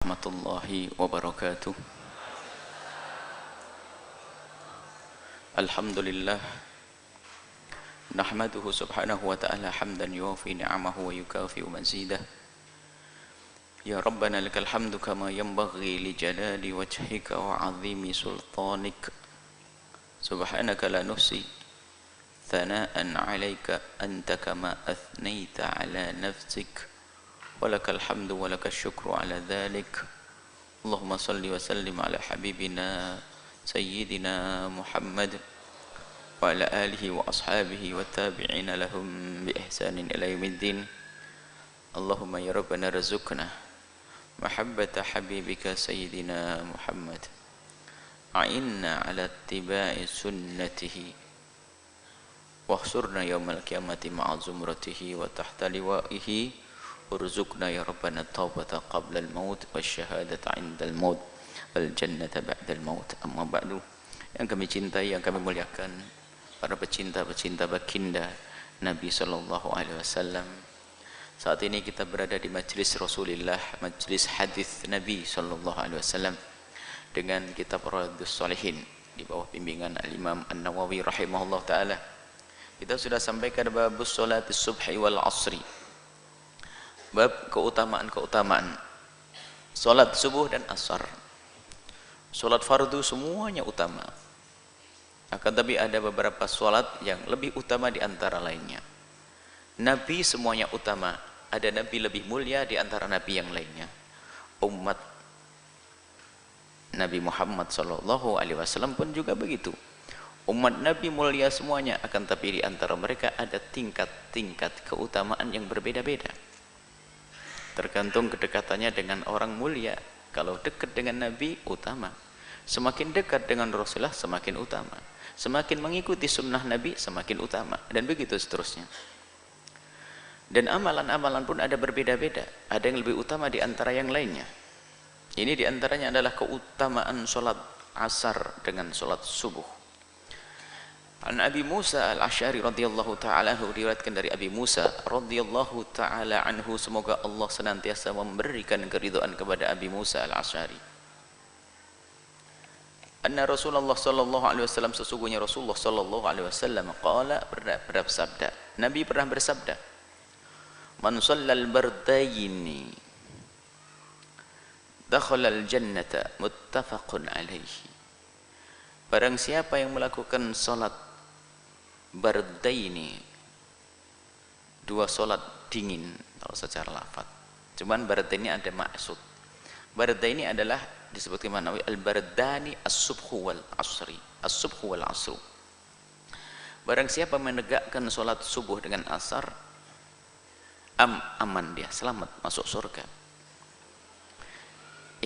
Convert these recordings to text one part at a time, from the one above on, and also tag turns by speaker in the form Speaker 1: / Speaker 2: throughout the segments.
Speaker 1: warahmatullahi wabarakatuh. Alhamdulillah nahmaduhu subhanahu wa ta'ala hamdan yuwafi ni'amahu wa yukafi mazidah. Ya Rabbana lakal hamdu kama yanbaghi li jalali wajhika wa 'azimi sultanik. Subhanaka la nuhsi thana'an 'alaika anta kama athnayta 'ala nafsik. Walakal hamdu walakal syukru ala dhalik. Allahumma salli wa sallim ala habibina sayyidina Muhammad wa ala alihi wa ashabihi wa tabi'ina lahum bi ihsanin ila yaumiddin. Allahumma ya Rabbana rizukna mahabbata habibika sayyidina Muhammad, a'inna ala ittiba'i sunnatihi wahsurna yawmal qiyamati ma'a zumratihi wa tahta liwa'ihi. Urzuqna ya Rabbana taubata qabla al-maut wa syahadata 'inda al-maut wal jannata ba'da al-maut. Amma ba'du. Yang kami cintai, yang kami muliakan, para pecinta-pecinta baginda Nabi sallallahu alaihi wasallam. Saat ini kita berada di majlis Rasulullah, majlis hadis Nabi sallallahu alaihi wasallam dengan kitab Riyadhus Shalihin di bawah bimbingan Al-Imam An-Nawawi rahimahullah taala. Kita sudah sampaikan babus sholatis subhi wal asri. Bab keutamaan-keutamaan salat subuh dan asar. Salat fardu semuanya utama. Akan tapi ada beberapa salat yang lebih utama di antara lainnya. Nabi semuanya utama. Ada nabi lebih mulia di antara nabi yang lainnya. Umat Nabi Muhammad sallallahu alaihi wasallam pun juga begitu. Umat Nabi mulia semuanya, akan tapi di antara mereka ada tingkat-tingkat keutamaan yang berbeda-beda. Tergantung kedekatannya dengan orang mulia. Kalau dekat dengan Nabi, utama. Semakin dekat dengan Rasulullah, semakin utama. Semakin mengikuti sunnah Nabi, semakin utama. Dan begitu seterusnya. Dan amalan-amalan pun ada berbeda-beda. Ada yang lebih utama di antara yang lainnya. Ini di antaranya adalah keutamaan sholat asar dengan sholat subuh. An Abi Musa Al-Asy'ari radhiyallahu ta'ala anhu, diriwayatkan dari Abi Musa radhiyallahu ta'ala anhu, semoga Allah senantiasa memberikan keridhaan kepada Abi Musa Al-Asy'ari. Anna Rasulullah sallallahu alaihi wasallam, sesungguhnya Rasulullah sallallahu alaihi wasallam qala, bersabda, Nabi pernah bersabda, man shallal bardaini dakhala al-jannata, muttafaqun alaihi. Barang siapa yang melakukan salat bardaini, dua solat dingin kalau secara lafaz. Cuman bardaini ada maksud. Bardaini adalah disebutkan mana? Al-bardani as-subhu wal asri. As-subhu wal asru. Barang siapa menegakkan solat subuh dengan asar, aman dia, selamat masuk surga.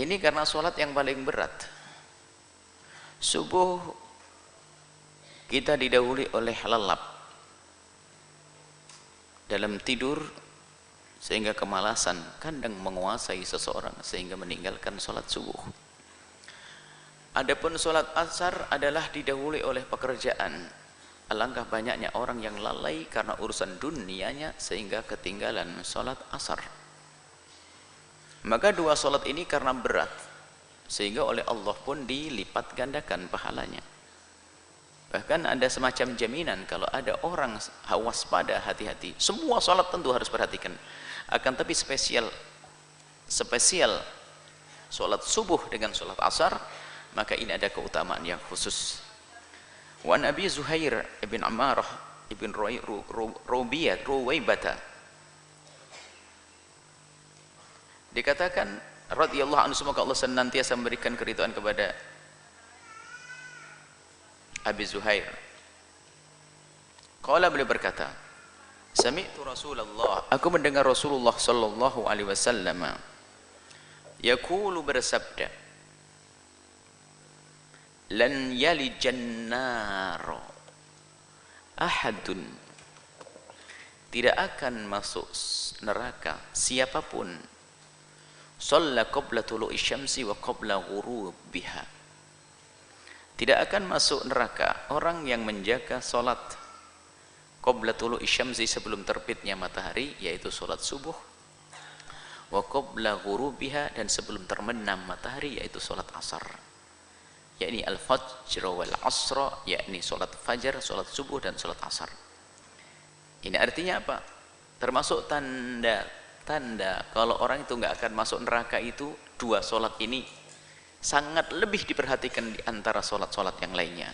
Speaker 1: Ini karena solat yang paling berat. Subuh kita didahului oleh lelap dalam tidur, sehingga kemalasan kadang menguasai seseorang sehingga meninggalkan sholat subuh. Adapun sholat asar adalah didahului oleh pekerjaan. Alangkah banyaknya orang yang lalai karena urusan dunianya sehingga ketinggalan sholat asar. Maka dua sholat ini karena berat, sehingga oleh Allah pun dilipat gandakan pahalanya. Bahkan ada semacam jaminan kalau ada orang waspada, hati-hati. Semua sholat tentu harus perhatikan. Akan tapi spesial sholat subuh dengan sholat asar, maka ini ada keutamaan yang khusus. Wa Nabi Zuhair ibn Ammarah ibn Ruwaybata, dikatakan radhiyallahu anhu, semoga Allah senantiasa memberikan keridhaan kepada Abi Zuhair. Qala, beliau berkata, sami'tu Rasulullah, aku mendengar Rasulullah sallallahu alaihi wasallam yaqulu, bersabda, lan yalijan nar ahadun, tidak akan masuk neraka siapapun, shalla qabla tulu'i syamsi wa qabla ghurubiha, tidak akan masuk neraka orang yang menjaga salat qabla tulu'i syamsi, sebelum terbitnya matahari, yaitu salat subuh, wa qabla ghurubiha, dan sebelum terbenam matahari, yaitu salat asar. Yakni al-fajr wal asra, yakni salat fajar, salat subuh dan salat asar. Ini artinya apa? Termasuk tanda kalau orang itu nggak akan masuk neraka itu, dua salat ini sangat lebih diperhatikan di antara salat-salat yang lainnya.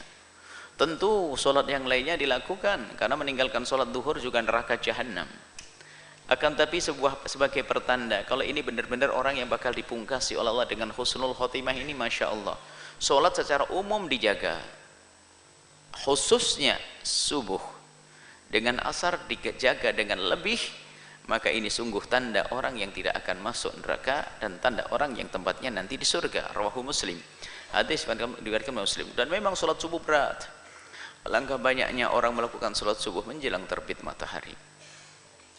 Speaker 1: Tentu salat yang lainnya dilakukan, karena meninggalkan salat duhur juga neraka jahanam. Akan tapi sebagai pertanda kalau ini benar-benar orang yang bakal dipungkasi oleh Allah dengan husnul khotimah ini, masya Allah. Salat secara umum dijaga, khususnya subuh dengan asar dijaga dengan lebih, maka ini sungguh tanda orang yang tidak akan masuk neraka dan tanda orang yang tempatnya nanti di surga. Rawahu Muslim. Hadis diriwayatkan Muslim. Dan memang salat subuh berat. Alangkah banyaknya orang melakukan salat subuh menjelang terbit matahari,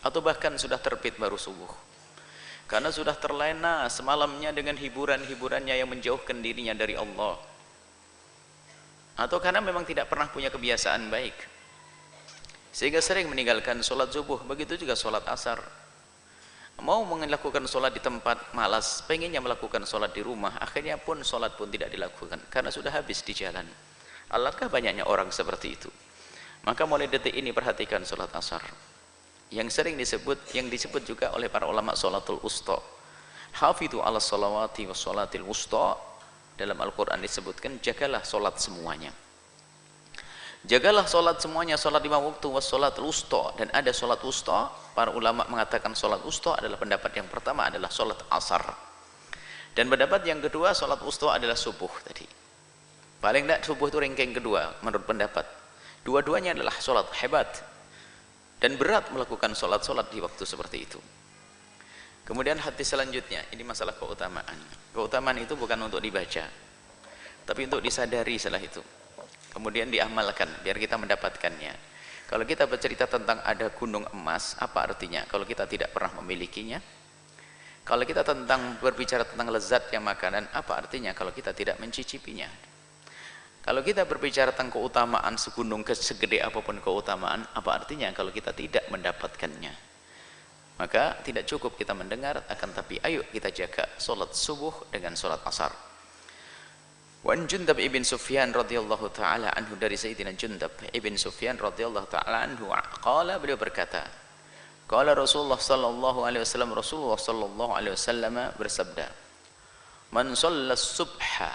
Speaker 1: atau bahkan sudah terbit baru subuh, karena sudah terlena semalamnya dengan hiburan-hiburannya yang menjauhkan dirinya dari Allah, atau karena memang tidak pernah punya kebiasaan baik sehingga sering meninggalkan sholat subuh. Begitu juga sholat asar. Mau melakukan sholat di tempat, malas, pengennya melakukan sholat di rumah, akhirnya pun sholat pun tidak dilakukan karena sudah habis di jalan. Alangkah banyaknya orang seperti itu. Maka mulai detik ini perhatikan sholat asar, yang sering disebut juga oleh para ulama sholatul wusta. Hafidhu ala sholawati wa sholatil wusta. Dalam Al-Quran disebutkan jagalah sholat semuanya. Jagalah sholat semuanya, sholat 5 waktu wa sholatul wusta. Dan ada sholat wusta, para ulama mengatakan sholat wusta adalah, pendapat yang pertama adalah sholat asar, dan pendapat yang kedua sholat wusta adalah subuh tadi. Paling tidak subuh itu ranking kedua menurut pendapat. Dua-duanya adalah sholat hebat dan berat melakukan sholat-sholat di waktu seperti itu. Kemudian hadis selanjutnya, ini masalah keutamaan. Keutamaan itu bukan untuk dibaca, tapi untuk disadari setelah itu, kemudian diamalkan biar kita mendapatkannya. Kalau kita bercerita tentang ada gunung emas, apa artinya kalau kita tidak pernah memilikinya? Kalau kita berbicara tentang lezatnya makanan, apa artinya kalau kita tidak mencicipinya? Kalau kita berbicara tentang keutamaan segunung segede apapun keutamaan, apa artinya kalau kita tidak mendapatkannya? Maka tidak cukup kita mendengar, akan tapi ayo kita jaga solat subuh dengan solat asar. Wan Jundab ibn Sufyan radhiyallahu taala anhu, dari Sayyidina Jundab ibn Sufyan radhiyallahu taala anhu, qala, beliau berkata, qala Rasulullah sallallahu alaihi wasallam, Rasulullah sallallahu alaihi wasallam bersabda, man shalla subha,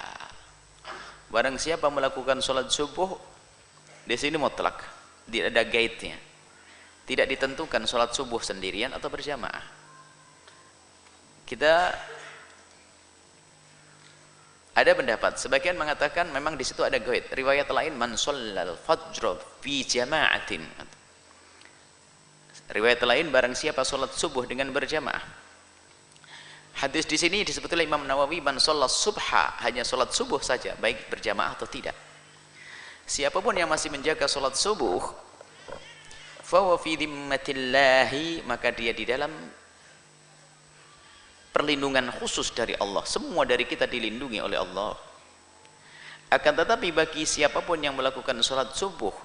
Speaker 1: barang siapa melakukan sholat subuh, di sini mutlak, tidak ada guide-nya, tidak ditentukan sholat subuh sendirian atau berjamaah. Kita ada pendapat, sebagian mengatakan memang di situ ada guide. Riwayat lain, man shallal fajr fi jama'atin. Riwayat lain, barang siapa sholat subuh dengan berjamaah. Hadis di sini disebut oleh Imam Nawawi, man sholat subha, hanya sholat subuh saja, baik berjamaah atau tidak. Siapapun yang masih menjaga sholat subuh, fahuwa fi dhimmatillahi, maka dia di dalam perlindungan khusus dari Allah. Semua dari kita dilindungi oleh Allah. Akan tetapi bagi siapapun yang melakukan sholat subuh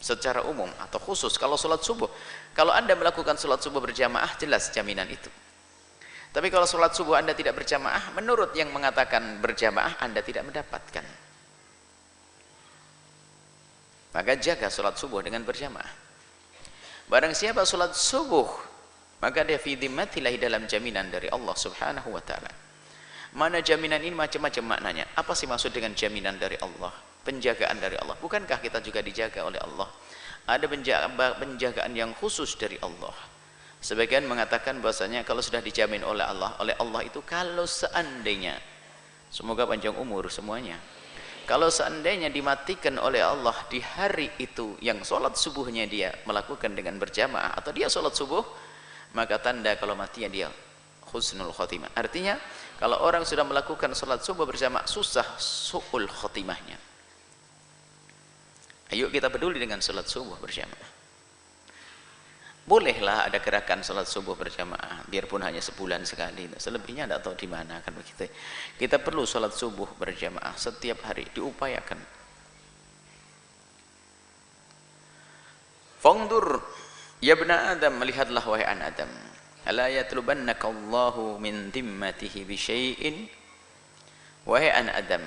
Speaker 1: secara umum atau khusus, kalau sholat subuh, kalau Anda melakukan sholat subuh berjamaah, jelas jaminan itu. Tapi kalau sholat subuh Anda tidak berjamaah, menurut yang mengatakan berjamaah, Anda tidak mendapatkan. Maka jaga sholat subuh dengan berjamaah. Barang siapa sholat subuh, maka dia fi dhimmatillahi, dalam jaminan dari Allah subhanahu wa ta'ala. Mana jaminan ini macam-macam maknanya. Apa sih maksud dengan jaminan dari Allah? Penjagaan dari Allah. Bukankah kita juga dijaga oleh Allah? Ada penjagaan yang khusus dari Allah. Sebagian mengatakan bahasanya kalau sudah dijamin oleh Allah itu kalau seandainya, semoga panjang umur semuanya, kalau seandainya dimatikan oleh Allah di hari itu yang sholat subuhnya dia melakukan dengan berjamaah, atau dia sholat subuh, maka tanda kalau matinya dia husnul khotimah. Artinya kalau orang sudah melakukan sholat subuh berjamaah, susah su'ul khotimahnya. Ayo kita peduli dengan sholat subuh berjamaah. Bolehlah ada gerakan sholat subuh berjamaah, biarpun hanya sebulan sekali, selebihnya tidak tahu di mana, kan begitu. Kita perlu sholat subuh berjamaah setiap hari, diupayakan. Fangdur ya bna Adam, melihatlah wahai anak Adam. ala yatlubannaka Allahu min dhimmatihi bi syai'in. Wahai anak Adam,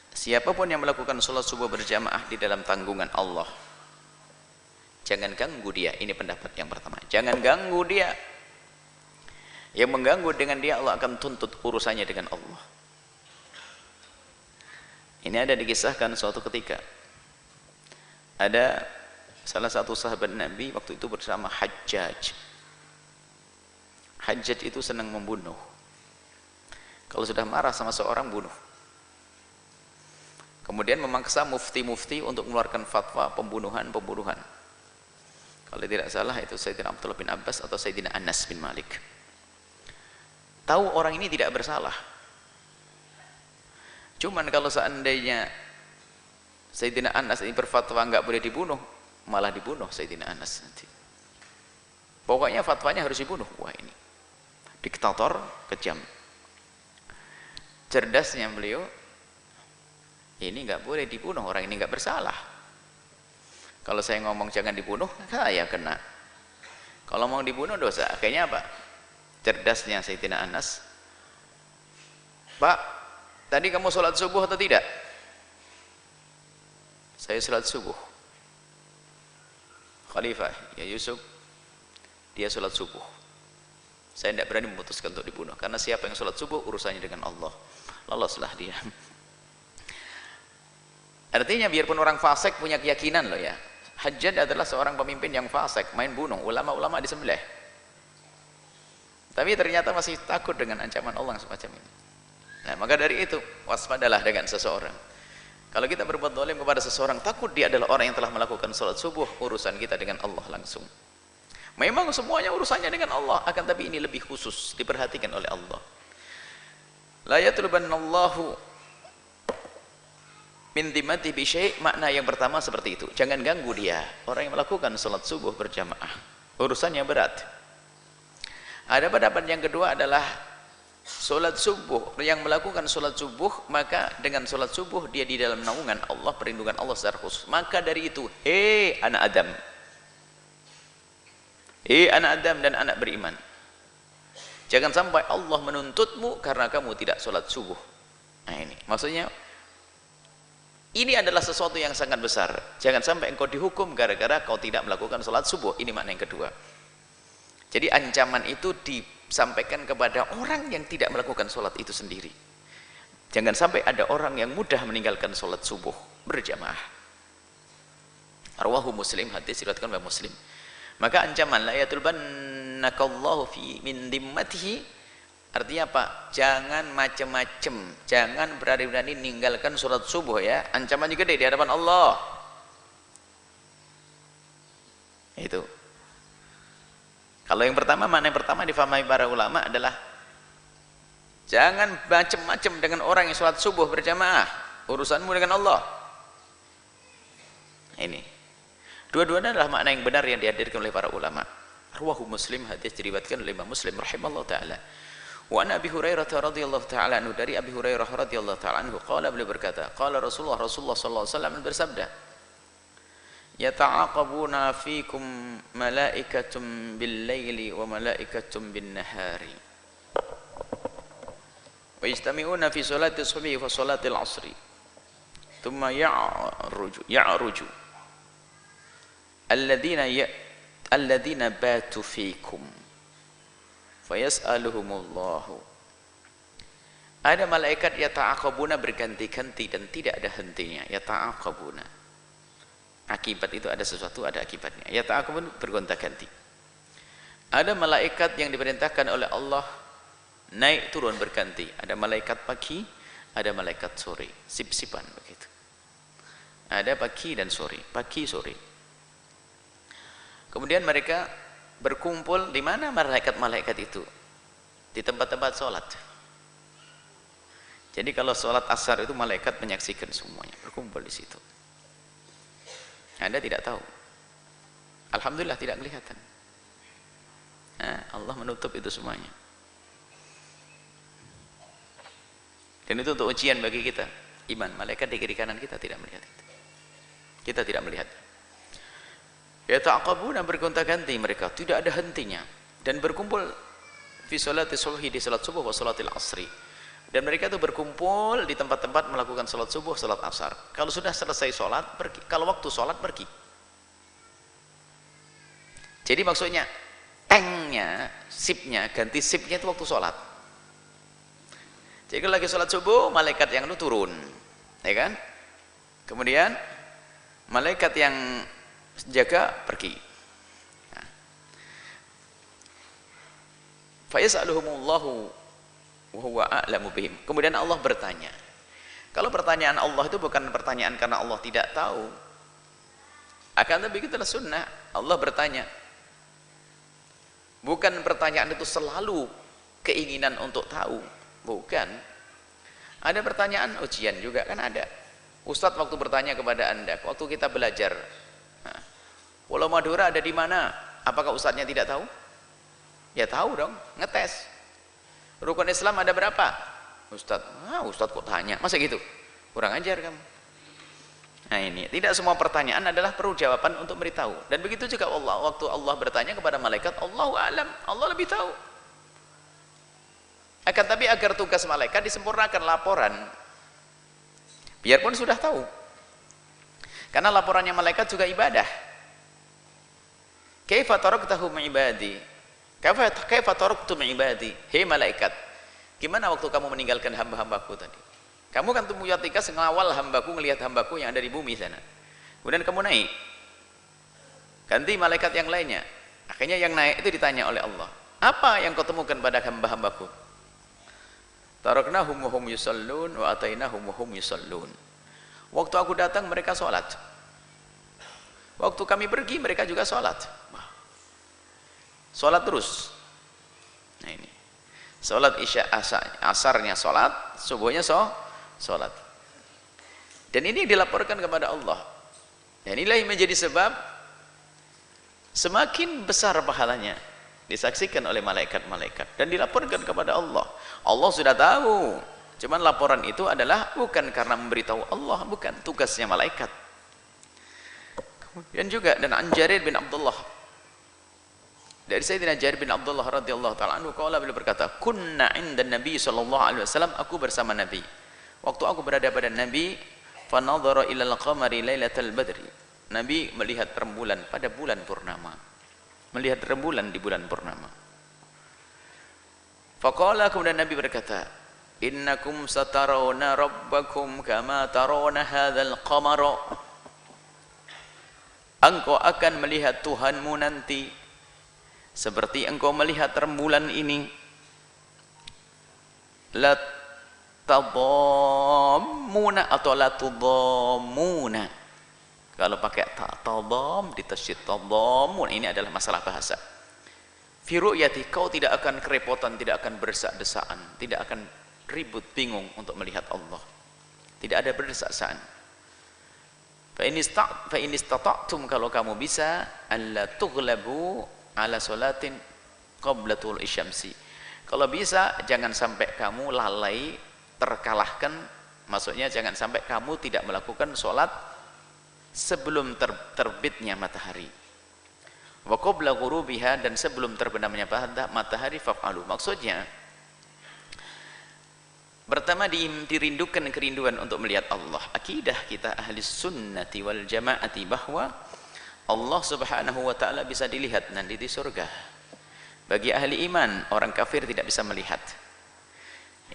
Speaker 1: siapapun yang melakukan sholat subuh berjamaah di dalam tanggungan Allah, jangan ganggu dia. Ini pendapat yang pertama, jangan ganggu dia. Yang mengganggu dengan dia, Allah akan tuntut urusannya dengan Allah. Ini ada dikisahkan suatu ketika, ada salah satu sahabat Nabi waktu itu bersama Hajjaj. Hajjaj itu senang membunuh. Kalau sudah marah sama seorang, bunuh. Kemudian memaksa mufti-mufti untuk mengeluarkan fatwa pembunuhan-pembunuhan. Kalau tidak salah itu Sayyidina Abdullah bin Abbas atau Sayyidina Anas bin Malik. Tahu orang ini tidak bersalah. Cuman kalau seandainya Sayyidina Anas ini berfatwa enggak boleh dibunuh, malah dibunuh Sayyidina Anas nanti. Pokoknya fatwanya harus dibunuh. Wah, ini diktator kejam. Cerdasnya beliau, ini enggak boleh dibunuh, orang ini enggak bersalah. Kalau saya ngomong jangan dibunuh, saya kena. Kalau mau dibunuh dosa. Akhirnya apa? Cerdasnya Sayyidina Anas, Pak, tadi kamu sholat subuh atau tidak? Saya sholat subuh. Khalifah, ya Yusuf, dia sholat subuh. Saya tidak berani memutuskan untuk dibunuh, karena siapa yang sholat subuh urusannya dengan Allah. Loloslah dia. Artinya biarpun orang fasik punya keyakinan loh ya, Hajjaj adalah seorang pemimpin yang fasik, main bunuh, ulama-ulama disembelih. Tapi ternyata masih takut dengan ancaman Allah semacam ini. Nah, maka dari itu waspadalah dengan seseorang. Kalau kita berbuat zalim kepada seseorang, takut dia adalah orang yang telah melakukan sholat subuh, urusan kita dengan Allah langsung. Memang semuanya urusannya dengan Allah, akan tapi ini lebih khusus, diperhatikan oleh Allah. La yatlubannallahu min dhimmati bi syai', makna yang pertama seperti itu, jangan ganggu dia. Orang yang melakukan sholat subuh berjamaah, urusannya berat. Ada pendapat yang kedua adalah sholat subuh, yang melakukan sholat subuh, maka dengan sholat subuh dia di dalam naungan Allah, perlindungan Allah secara khusus. Maka dari itu, hei anak Adam, hei anak Adam dan anak beriman, jangan sampai Allah menuntutmu karena kamu tidak sholat subuh. Nah ini maksudnya, ini adalah sesuatu yang sangat besar. Jangan sampai engkau dihukum gara-gara kau tidak melakukan sholat subuh. Ini makna yang kedua. Jadi ancaman itu disampaikan kepada orang yang tidak melakukan sholat itu sendiri. Jangan sampai ada orang yang mudah meninggalkan sholat subuh berjamaah. Rawahu Muslim, hadis diriwayatkan oleh Muslim. Maka ancaman la yatulbannakallahu fi min dhimmatihi, artinya apa? Jangan macam-macam, jangan berani-berani meninggalkan sholat subuh ya. Ancamannya gede di hadapan Allah. Itu. Kalau yang pertama, makna yang pertama difahami para ulama adalah jangan macam-macam dengan orang yang sholat subuh berjamaah, urusanmu dengan Allah. Ini dua-duanya adalah makna yang benar yang dihadirkan oleh para ulama. Rawahu Muslim, hadis diriwayatkan oleh Imam Muslim rahimallahu taala. Wa an Abi Hurairah radhiyallahu taala anhu, dari Abi Hurairah radhiyallahu taala anhu, qala, beliau berkata, qala Rasulullah sallallahu alaihi wasallam bersabda, yata'aqabuna fikum malaikatum bil laili wa malaikatum bin nahari wa yajtami'una fi salati subhi wa salati al-'asri thumma ya'ruju alladhina batu fikum fayas'aluhumullahu. Ada malaikat yata'aqabuna, berganti-ganti dan tidak ada hentinya. Yata'aqabuna, akibat itu ada sesuatu, ada akibatnya. Yata'aqabun, bergonta-ganti. Ada malaikat yang diperintahkan oleh Allah naik turun berganti. Ada malaikat pagi, ada malaikat sore, sip-sipan begitu. Ada pagi dan sore, pagi sore. Kemudian mereka berkumpul di mana malaikat-malaikat itu? Di tempat-tempat sholat. Jadi kalau sholat asar itu malaikat menyaksikan semuanya, berkumpul di situ. Anda tidak tahu. Alhamdulillah tidak kelihatan. Allah menutup itu semuanya. Dan itu untuk ujian bagi kita. Iman, malaikat di kiri kanan kita tidak melihat itu. Kita tidak melihat. Ya ta'aqabuna, bergonta-ganti mereka, tidak ada hentinya. Dan berkumpul fi sholati subhi, di salat subuh, wa sholatil asri. Dan mereka itu berkumpul di tempat-tempat melakukan salat subuh, salat asar. Kalau sudah selesai salat, pergi. Kalau waktu salat, pergi. Jadi maksudnya tanknya, sipnya, ganti sipnya itu waktu salat. Jadi kalau lagi salat subuh, malaikat yang itu turun, ya kan? Kemudian malaikat yang jaga pergi. Fa yas'aluhumullahu wa huwa a'lamu bihim. Kemudian Allah bertanya. Kalau pertanyaan Allah itu bukan pertanyaan karena Allah tidak tahu. Akan tapi itulah sunnah. Allah bertanya. Bukan pertanyaan itu selalu keinginan untuk tahu. Bukan. Ada pertanyaan ujian juga kan ada. Ustadz waktu bertanya kepada Anda, waktu kita belajar, Pulau Madura ada di mana? Apakah ustadznya tidak tahu? Ya tahu dong, ngetes. Rukun Islam ada berapa? Ustadz kok tanya? Masa gitu? Kurang ajar kamu. Nah ini, tidak semua pertanyaan adalah perlu jawaban untuk beritahu. Dan begitu juga Allah, waktu Allah bertanya kepada malaikat, Allahu a'lam, Allah lebih tahu. Akan tapi agar tugas malaikat disempurnakan laporan, biarpun sudah tahu. Karena laporannya malaikat juga ibadah. Kaifa taraktahu ibadi? Kaifa taraktum ibadi? Hei malaikat, gimana waktu kamu meninggalkan hamba-hambaku tadi? Kamu kan punya tugas mengawal hambaku, melihat hambaku yang ada di bumi sana. Kemudian kamu naik. Ganti malaikat yang lainnya. Akhirnya yang naik itu ditanya oleh Allah, apa yang kau temukan pada hamba-hambaku? Taraknahum wa hum yusallun wa atainahum wa hum yusallun. Waktu aku datang mereka sholat. Waktu kami pergi mereka juga sholat. Sholat terus. Nah ini. Sholat isya asarnya sholat, subuhnya sholat. Dan ini dilaporkan kepada Allah. Dan inilah yang menjadi sebab semakin besar pahalanya. Disaksikan oleh malaikat-malaikat dan dilaporkan kepada Allah. Allah sudah tahu. Cuman laporan itu adalah bukan karena memberitahu Allah, bukan tugasnya malaikat. Kemudian juga dan an Jarir bin Abdullah, dari Sayyidina Jarir bin Abdullah radhiyallahu taala anhu, qala, beliau berkata, kunna 'inda Nabi sallallahu alaihi wasallam, aku bersama Nabi. Waktu aku berada pada Nabi, fa nadhara ila al-qamari lailatal badri. Nabi melihat rembulan pada bulan purnama. Melihat rembulan di bulan purnama. Faqala, kemudian Nabi berkata, innakum satarawna rabbakum kama tarawna hadzal qamara. Engkau akan melihat Tuhanmu nanti seperti engkau melihat rembulan ini. La tadammuna atau la tudammuna. Kalau pakai tadam ditasydid tadammun, ini adalah masalah bahasa. Fi ru'yati, kau tidak akan kerepotan, tidak akan berdesak-desaan, tidak akan ribut bingung untuk melihat Allah. Tidak ada berdesak-desaan. Fa in istata'tum, kalau kamu bisa, alla tughlabu ala salatin qabla tul'i syamsi. Kalau bisa jangan sampai kamu lalai, terkalahkan, maksudnya jangan sampai kamu tidak melakukan salat sebelum terbitnya matahari. Wa qabla ghurubiha, dan sebelum terbenamnya matahari faf'alu. Maksudnya pertama dirindukan kerinduan untuk melihat Allah. Akidah kita ahli sunnati wal jamaati bahwa Allah subhanahu wa ta'ala bisa dilihat nanti di surga. Bagi ahli iman, orang kafir tidak bisa melihat.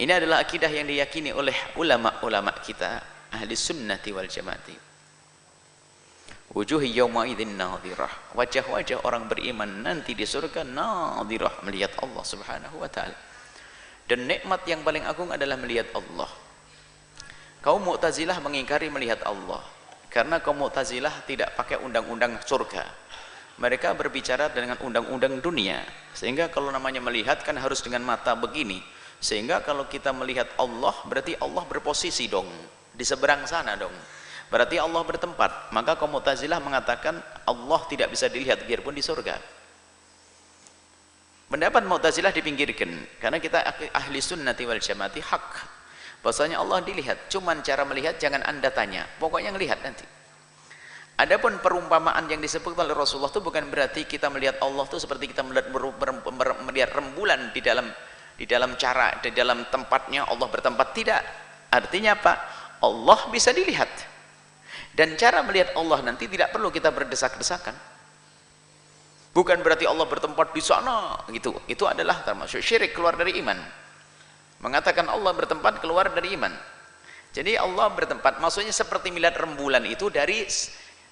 Speaker 1: Ini adalah akidah yang diyakini oleh ulama-ulama kita ahli sunnati wal jamaati. Wujuhi yawma idzin nadhirah. Wajah-wajah orang beriman nanti di surga nadhirah, melihat Allah subhanahu wa ta'ala. Dan nikmat yang paling agung adalah melihat Allah. Kaum Mu'tazilah mengingkari melihat Allah, karena kaum Mu'tazilah tidak pakai undang-undang surga. Mereka berbicara dengan undang-undang dunia, sehingga kalau namanya melihat kan harus dengan mata begini. Sehingga kalau kita melihat Allah, berarti Allah berposisi dong, di seberang sana dong. Berarti Allah bertempat. Maka kaum Mu'tazilah mengatakan Allah tidak bisa dilihat biarpun di surga. Pendapat Mu'tazilah dipinggirkan, karena kita ahli sunnati wal jamaati hak bahwasanya Allah dilihat. Cuman cara melihat jangan anda tanya, pokoknya ngelihat nanti. Adapun perumpamaan yang disebut oleh Rasulullah itu bukan berarti kita melihat Allah itu seperti kita melihat rembulan di dalam tempatnya Allah bertempat, tidak. Artinya apa? Allah bisa dilihat. Dan cara melihat Allah nanti tidak perlu kita berdesak-desakan. Bukan berarti Allah bertempat di sana gitu. Itu adalah termasuk syirik, keluar dari iman. Mengatakan Allah bertempat keluar dari iman. Jadi Allah bertempat maksudnya seperti melihat rembulan itu dari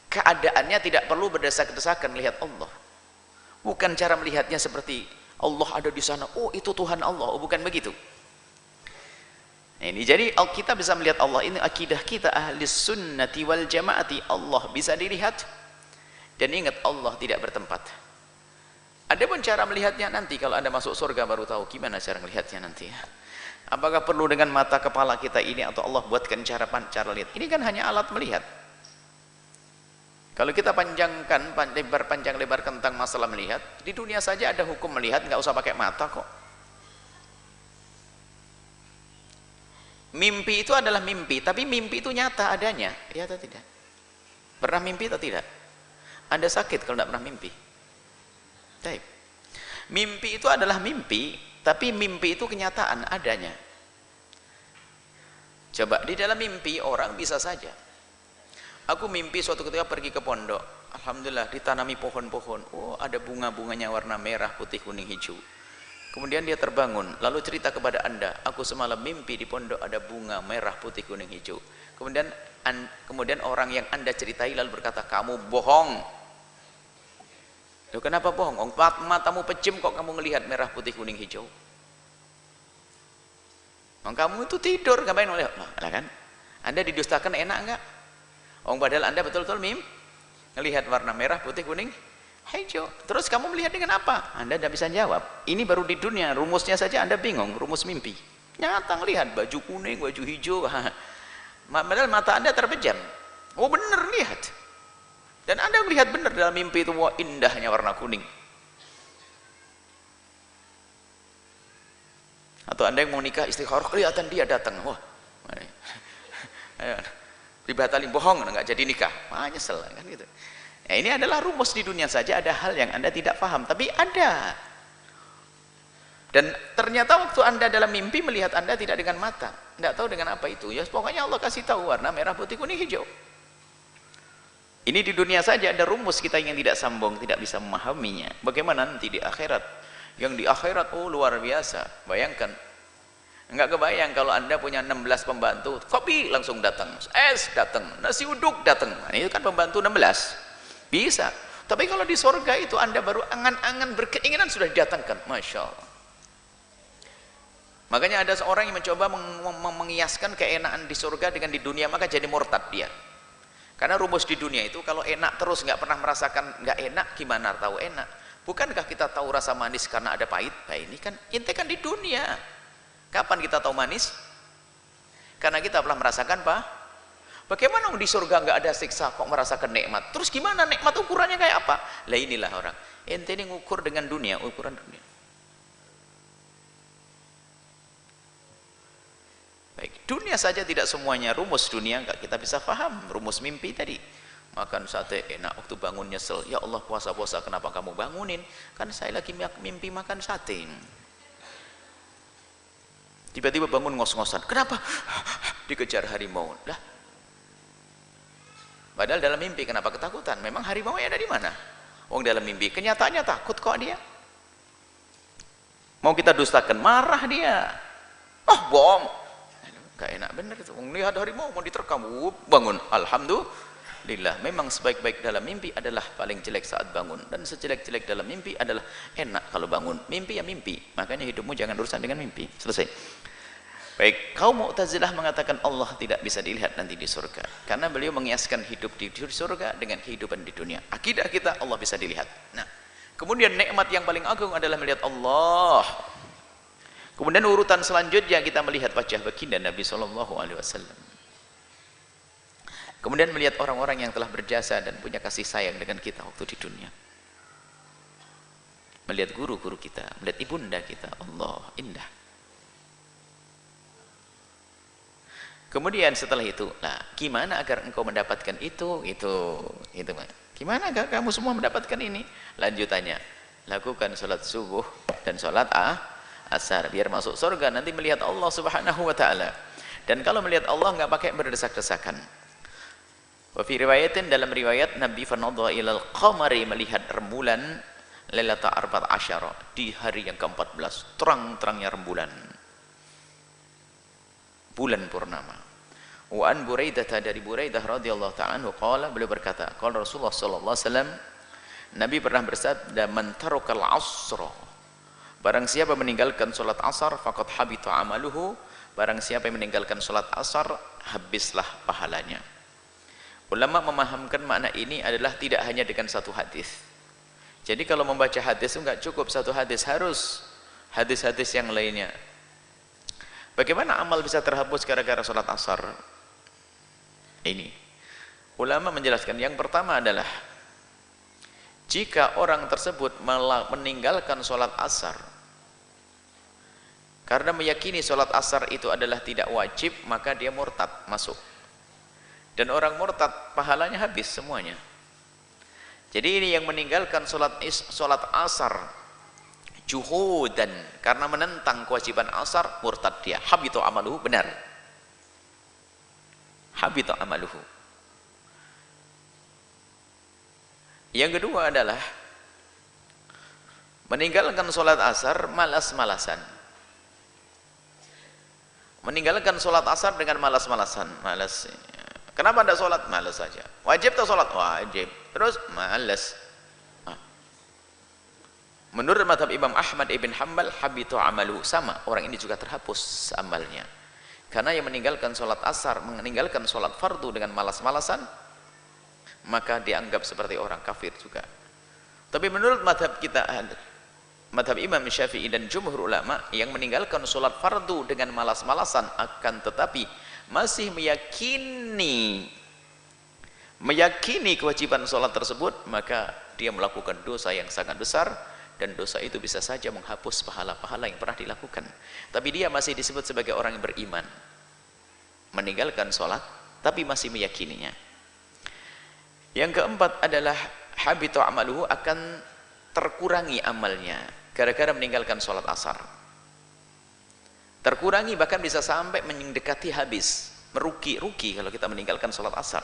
Speaker 1: keadaannya tidak perlu berdesak-desakan melihat Allah. Bukan cara melihatnya seperti Allah ada di sana, oh itu Tuhan Allah, oh bukan begitu. Nah, ini jadi kita bisa melihat Allah, ini akidah kita ahli sunnati wal jamaati, Allah bisa dilihat. Dan ingat Allah tidak bertempat. Adapun cara melihatnya nanti kalau Anda masuk surga baru tahu gimana cara melihatnya nanti. Apakah perlu dengan mata kepala kita ini atau Allah buatkan cara lihat? Ini kan hanya alat melihat. Kalau kita panjang lebar tentang masalah melihat, di dunia saja ada hukum melihat, nggak usah pakai mata kok. Mimpi itu adalah mimpi, tapi mimpi itu nyata adanya, ya atau tidak? Pernah mimpi atau tidak? Anda sakit kalau tidak pernah mimpi. Baik. Mimpi itu adalah mimpi, tapi mimpi itu kenyataan adanya. Coba di dalam mimpi orang bisa saja. Aku mimpi suatu ketika pergi ke pondok. Alhamdulillah ditanami pohon-pohon. Oh, ada bunga-bunganya warna merah, putih, kuning, hijau. Kemudian dia terbangun, lalu cerita kepada Anda, aku semalam mimpi di pondok ada bunga merah, putih, kuning, hijau. Kemudian orang yang Anda ceritai lalu berkata, kamu bohong. Loh, kenapa bohong? Matamu pejam kok kamu melihat merah, putih, kuning, hijau. Kamu itu tidur, ngapain melihat? Nah, kan? Anda didustakan enak enggak? Padahal Anda betul-betul melihat warna merah, putih, kuning, hijau. Terus kamu melihat dengan apa? Anda tidak bisa jawab. Ini baru di dunia, rumusnya saja Anda bingung, rumus mimpi. Nyata melihat baju kuning, baju hijau. Padahal mata Anda terpejam. Oh benar lihat. Dan Anda melihat benar dalam mimpi itu, wah indahnya warna kuning. Atau Anda yang mau nikah istikharah, kelihatan dia datang. Wah. Ayo. Dibatalin, bohong, nggak jadi nikah, nyesel kan gitu. Nah, ini adalah rumus di dunia saja, ada hal yang Anda tidak paham, tapi ada. Dan ternyata waktu Anda dalam mimpi melihat Anda tidak dengan mata, tidak tahu dengan apa itu. Ya pokoknya Allah kasih tahu warna merah, putih, kuning, hijau. Ini di dunia saja ada rumus, kita yang tidak sambung, tidak bisa memahaminya. Bagaimana nanti di akhirat? Yang di akhirat, oh luar biasa. Bayangkan. Enggak kebayang kalau Anda punya 16 pembantu, kopi langsung datang, es datang, nasi uduk datang. Nah, itu kan pembantu 16. Bisa. Tapi kalau di surga itu Anda baru angan-angan berkeinginan sudah didatangkan. Masya Allah. Makanya ada seorang yang mencoba mengiaskan keenaan di surga dengan di dunia, maka jadi murtad dia. Karena rumus di dunia itu kalau enak terus nggak pernah merasakan nggak enak, gimana tahu enak? Bukankah kita tahu rasa manis karena ada pahit? Nah, ini kan inti kan di dunia. Kapan kita tahu manis? Karena kita pernah merasakan apa? Bagaimana di surga nggak ada siksa kok merasakan nikmat? Terus gimana nikmat ukurannya kayak apa? Lah inilah orang. Ente ini ngukur dengan dunia, ukuran dunia. Baik, dunia saja tidak semuanya rumus dunia nggak kita bisa paham. Rumus mimpi tadi. Makan sate enak, waktu bangun nyesel. Ya Allah puasa-puasa kenapa kamu bangunin? Kan saya lagi mimpi makan sate. Tiba-tiba bangun ngos-ngosan. Kenapa? Dikejar harimau. Lah. Padahal dalam mimpi kenapa ketakutan? Memang harimau ada di mana? Wong dalam mimpi kenyataannya takut kok dia. Mau kita dustakan, marah dia. Oh, bohong. Gak enak bener itu. Wong lihat harimau mau diterkam, bangun. Alhamdulillah. Memang sebaik-baik dalam mimpi adalah paling jelek saat bangun, dan sejelek-jelek dalam mimpi adalah enak kalau bangun. Mimpi ya mimpi. Makanya hidupmu jangan urusan dengan mimpi. Selesai. Baik, kaum Mu'tazilah mengatakan Allah tidak bisa dilihat nanti di surga karena beliau mengiaskan hidup di surga dengan kehidupan di dunia. Akidah kita Allah bisa dilihat. Nah, kemudian nikmat yang paling agung adalah melihat Allah. Kemudian urutan selanjutnya kita melihat wajah baginda Nabi SAW. Kemudian melihat orang-orang yang telah berjasa dan punya kasih sayang dengan kita waktu di dunia. Melihat guru-guru kita, melihat ibunda kita. Allah indah. Kemudian setelah itu, nah, gimana agar engkau mendapatkan itu, gimana agar kamu semua mendapatkan ini? Lanjutannya, lakukan sholat subuh dan sholat asar, biar masuk surga, nanti melihat Allah subhanahu wa ta'ala. Dan kalau melihat Allah, nggak pakai berdesak-desakan. Wa fi riwayatin, dalam riwayat, Nabi fanadha ilal qamari, melihat rembulan, lailata arba'at asyara, di hari yang ke-14, terang-terangnya rembulan, bulan purnama. Wa an Buraidah, dari Buraidah radhiyallahu ta'ala anhu qala, beliau berkata, qala Rasulullah sallallahu alaihi wasallam, Nabi pernah bersabda, man tarakal asra, barang siapa meninggalkan salat asar, faqad habita amaluhu, barang siapa yang meninggalkan salat asar, habislah pahalanya. Ulama memahamkan makna ini adalah tidak hanya dengan satu hadis. Jadi kalau membaca hadis itu enggak cukup satu hadis, harus hadis-hadis yang lainnya. Bagaimana amal bisa terhapus gara-gara salat asar? Ini ulama menjelaskan, yang pertama adalah jika orang tersebut meninggalkan sholat asar karena meyakini sholat asar itu adalah tidak wajib, maka dia murtad, masuk. Dan orang murtad pahalanya habis semuanya. Jadi ini yang meninggalkan sholat asar juhudan, karena menentang kewajiban asar, murtad dia, habita amaluhu, benar, habita amaluhu. Yang kedua adalah meninggalkan sholat asar malas-malasan. Meninggalkan sholat asar dengan malas-malasan, malas. Kenapa tidak sholat? Malas saja. Wajib tak sholat? Wajib. Terus malas. Menurut madhab Imam Ahmad ibn Hanbal, habita amaluhu, sama, orang ini juga terhapus amalnya. Karena yang meninggalkan sholat asar, meninggalkan sholat fardu dengan malas-malasan, maka dianggap seperti orang kafir juga. Tapi menurut madhab kita, madhab Imam Syafi'i dan jumhur ulama, yang meninggalkan sholat fardu dengan malas-malasan akan tetapi masih meyakini kewajiban sholat tersebut, maka dia melakukan dosa yang sangat besar, dan dosa itu bisa saja menghapus pahala-pahala yang pernah dilakukan. Tapi dia masih disebut sebagai orang yang beriman, meninggalkan sholat tapi masih meyakininya. Yang keempat adalah habita amaluhu, akan terkurangi amalnya gara-gara meninggalkan sholat asar. Terkurangi, bahkan bisa sampai mendekati habis, merugi kalau kita meninggalkan sholat asar.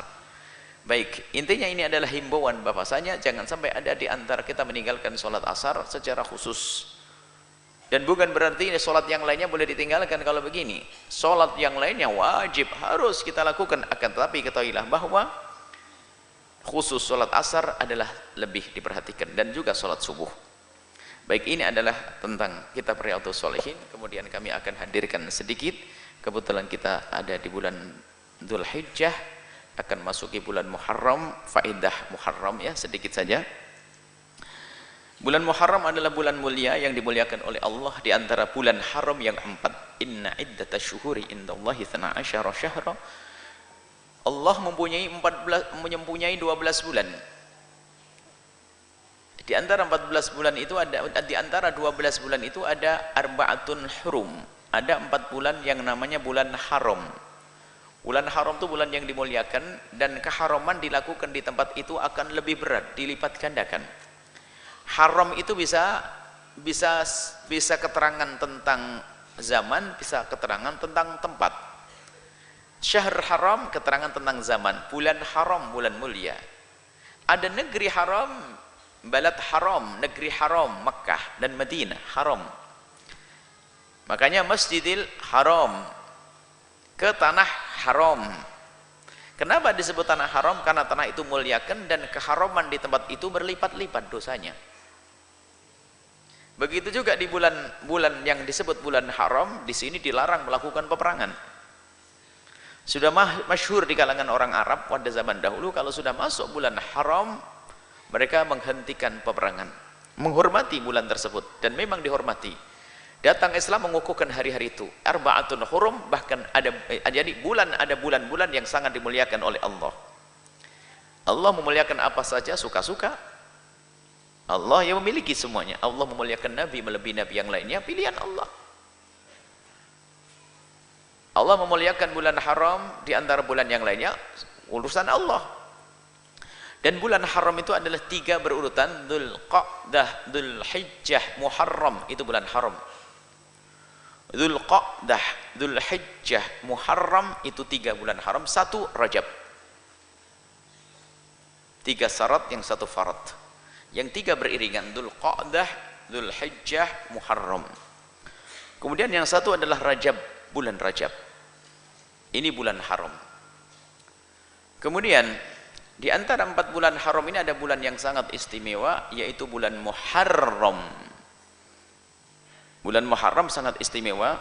Speaker 1: Baik, intinya ini adalah himbauan bahwasanya jangan sampai ada di antara kita meninggalkan sholat asar secara khusus. Dan bukan berarti sholat yang lainnya boleh ditinggalkan. Kalau begini, sholat yang lainnya wajib, harus kita lakukan. Akan tetapi ketahuilah bahwa khusus sholat asar adalah lebih diperhatikan, dan juga sholat subuh. Baik, ini adalah tentang kitab Riyadhus Shalihin. Kemudian kami akan hadirkan sedikit, kebetulan kita ada di bulan Dzulhijjah, akan masuki bulan Muharram, faedah Muharram ya, sedikit saja. Bulan Muharram adalah bulan mulia yang dimuliakan oleh Allah di antara bulan haram yang 4. Inna iddatash syuhuri indallahi 12 syahra. Allah mempunyai 12 bulan. Di antara 14 bulan itu ada, di antara 12 bulan itu ada arba'atun hurum. Ada 4 bulan yang namanya bulan haram. Bulan haram itu bulan yang dimuliakan, dan keharaman dilakukan di tempat itu akan lebih berat, dilipat gandakan. Haram itu bisa keterangan tentang zaman, bisa keterangan tentang tempat. Syahr haram keterangan tentang zaman, bulan haram bulan mulia. Ada negeri haram, balad haram, negeri haram, Makkah dan Madinah haram. Makanya Masjidil Haram, ke tanah haram. Kenapa disebut tanah haram? Karena tanah itu muliakan, dan keharaman di tempat itu berlipat-lipat dosanya. Begitu juga di bulan yang disebut bulan haram, di sini dilarang melakukan peperangan. Sudah masyhur di kalangan orang Arab pada zaman dahulu, kalau sudah masuk bulan haram, mereka menghentikan peperangan, menghormati bulan tersebut, dan memang dihormati. Datang Islam mengukuhkan hari-hari itu, arba'atun hurum, bahkan ada bulan-bulan yang sangat dimuliakan oleh Allah. Allah memuliakan apa saja suka-suka. Allah yang memiliki semuanya. Allah memuliakan Nabi melebihi Nabi yang lainnya, pilihan Allah. Allah memuliakan bulan haram di antara bulan yang lainnya, urusan Allah. Dan bulan haram itu adalah 3 berurutan, Dzulqa'dah, Dzulhijjah, Muharram, itu bulan haram. Dzulqa'dah, Dzulhijjah, Muharram, itu 3 bulan haram, 1 Rajab. 3 syarat, yang 1 farad. Yang 3 beriringan, Dzulqa'dah, Dzulhijjah, Muharram. Kemudian yang 1 adalah Rajab, bulan Rajab. Ini bulan haram. Kemudian di antara 4 bulan haram ini ada bulan yang sangat istimewa, yaitu bulan Muharram. Bulan Muharram sangat istimewa.